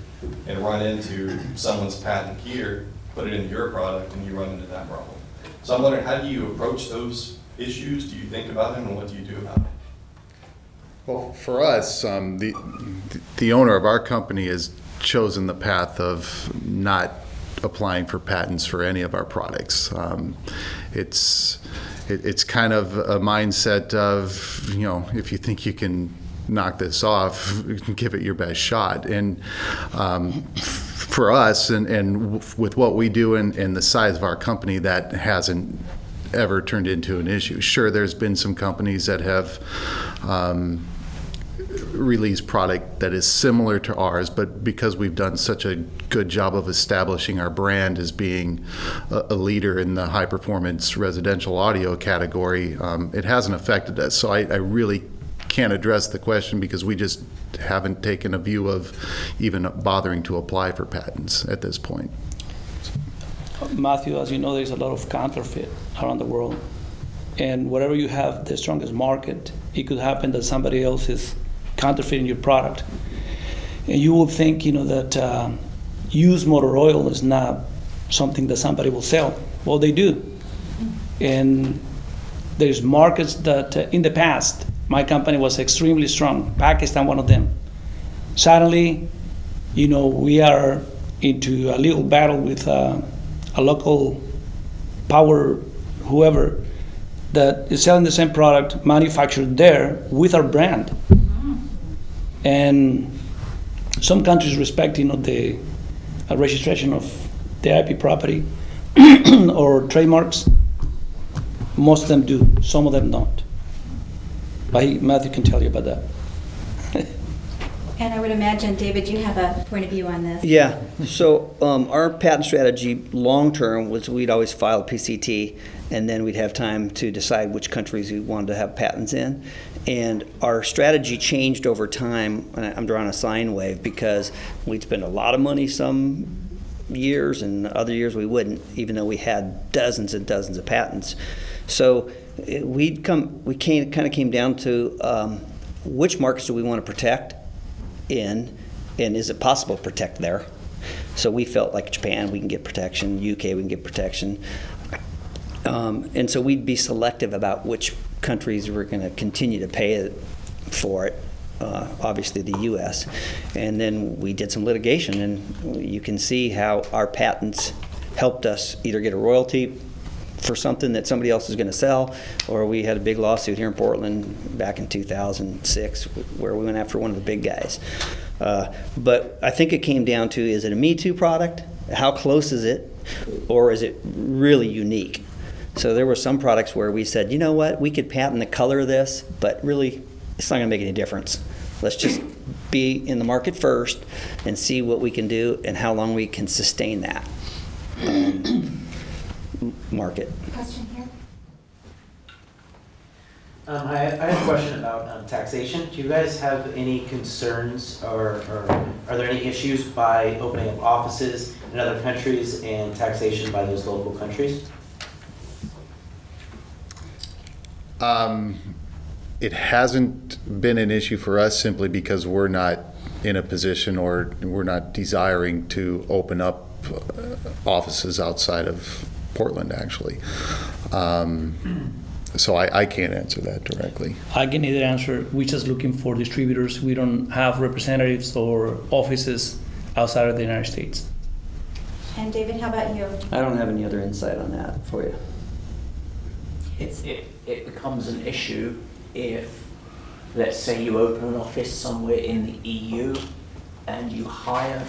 and run into someone's patent here, put it into your product, and you run into that problem. So I'm wondering, how do you approach those issues? Do you think about them, and what do you do about it? Well, for us, the owner of our company has chosen the path of not applying for patents for any of our products. It's kind of a mindset of, if you think you can knock this off, give it your best shot. And for us, and with what we do and the size of our company, that hasn't ever turned into an issue. Sure, there's been some companies that have released product that is similar to ours, but because we've done such a good job of establishing our brand as being a leader in the high performance residential audio category, it hasn't affected us. So I really can't address the question because we just haven't taken a view of even bothering to apply for patents at this point. Matthew, as you know, there's a lot of counterfeit around the world. And wherever you have the strongest market, it could happen that somebody else is counterfeiting your product. And you will think, that used motor oil is not something that somebody will sell. Well, they do. And there's markets that in the past, my company was extremely strong, Pakistan one of them. Suddenly, we are into a legal battle with a local power, whoever, that is selling the same product manufactured there with our brand. And some countries respect, the registration of the IP property or trademarks. Most of them do, some of them don't. But Matthew can tell you about that. And I would imagine, David, you have a point of view on this. Yeah, so our patent strategy long-term was we'd always file a PCT, and then we'd have time to decide which countries we wanted to have patents in. And our strategy changed over time, and I'm drawing a sine wave, because we'd spend a lot of money some years, and other years we wouldn't, even though we had dozens and dozens of patents. So we kind of came down to which markets do we want to protect in, and is it possible to protect there? So we felt like Japan, we can get protection, UK, we can get protection. And so we'd be selective about which countries we're going to continue to pay for it, obviously the US. And then we did some litigation, and you can see how our patents helped us either get a royalty for something that somebody else is going to sell, or we had a big lawsuit here in Portland back in 2006 where we went after one of the big guys. But I think it came down to, is it a Me Too product? How close is it? Or is it really unique? So there were some products where we said, you know what, we could patent the color of this, but really it's not going to make any difference. Let's just be in the market first and see what we can do and how long we can sustain that market. Question here. I have a question about taxation. Do you guys have any concerns, or are there any issues by opening up offices in other countries and taxation by those local countries? It hasn't been an issue for us simply because we're not in a position, or we're not desiring to open up offices outside of Portland, actually. So I can't answer that directly. I can either answer, we're just looking for distributors. We don't have representatives or offices outside of the United States. And David, how about you? I don't have any other insight on that for you. It becomes an issue if, let's say, you open an office somewhere in the EU and you hire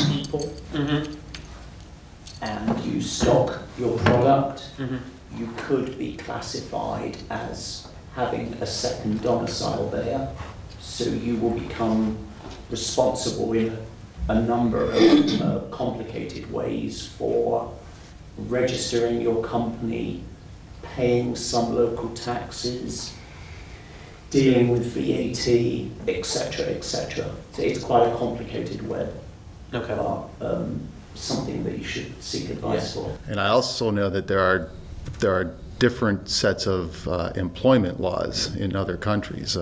people and you stock your product. You could be classified as having a second domicile there, so you will become responsible in a number of complicated ways for registering your company, paying some local taxes, dealing with VAT, etc., etc. So it's quite a complicated web. Okay. Something that you should seek advice for. And I also know that there are different sets of employment laws in other countries.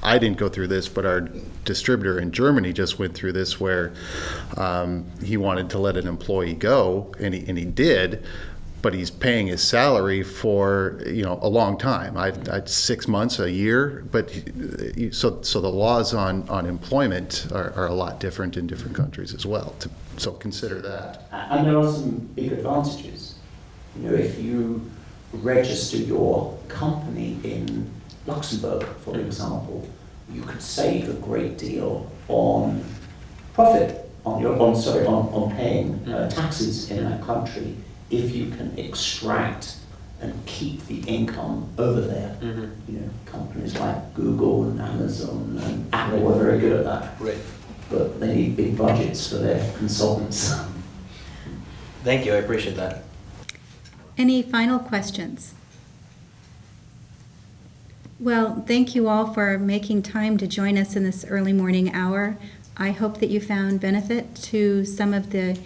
I didn't go through this, but our distributor in Germany just went through this, where he wanted to let an employee go, and he did, but he's paying his salary for a long time. I'd 6 months, a year, but so the laws on employment are a lot different in different countries as well. So consider that. And there are some big advantages. If you register your company in Luxembourg, for example, you could save a great deal on profit, on paying taxes in that country, if you can extract and keep the income over there. Companies like Google and Amazon and Apple are very good at that. Right. But they need big budgets for their consultants. Thank you, I appreciate that. Any final questions? Well, thank you all for making time to join us in this early morning hour. I hope that you found benefit to some of the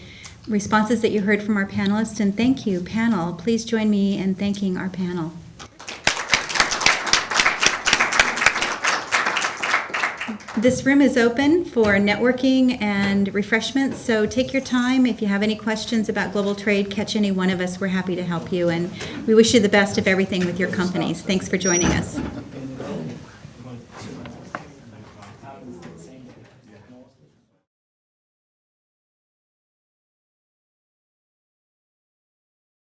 responses that you heard from our panelists, and thank you, panel. Please join me in thanking our panel. This room is open for networking and refreshments, so take your time. If you have any questions about global trade, catch any one of us. We're happy to help you, and we wish you the best of everything with your companies. Thanks for joining us.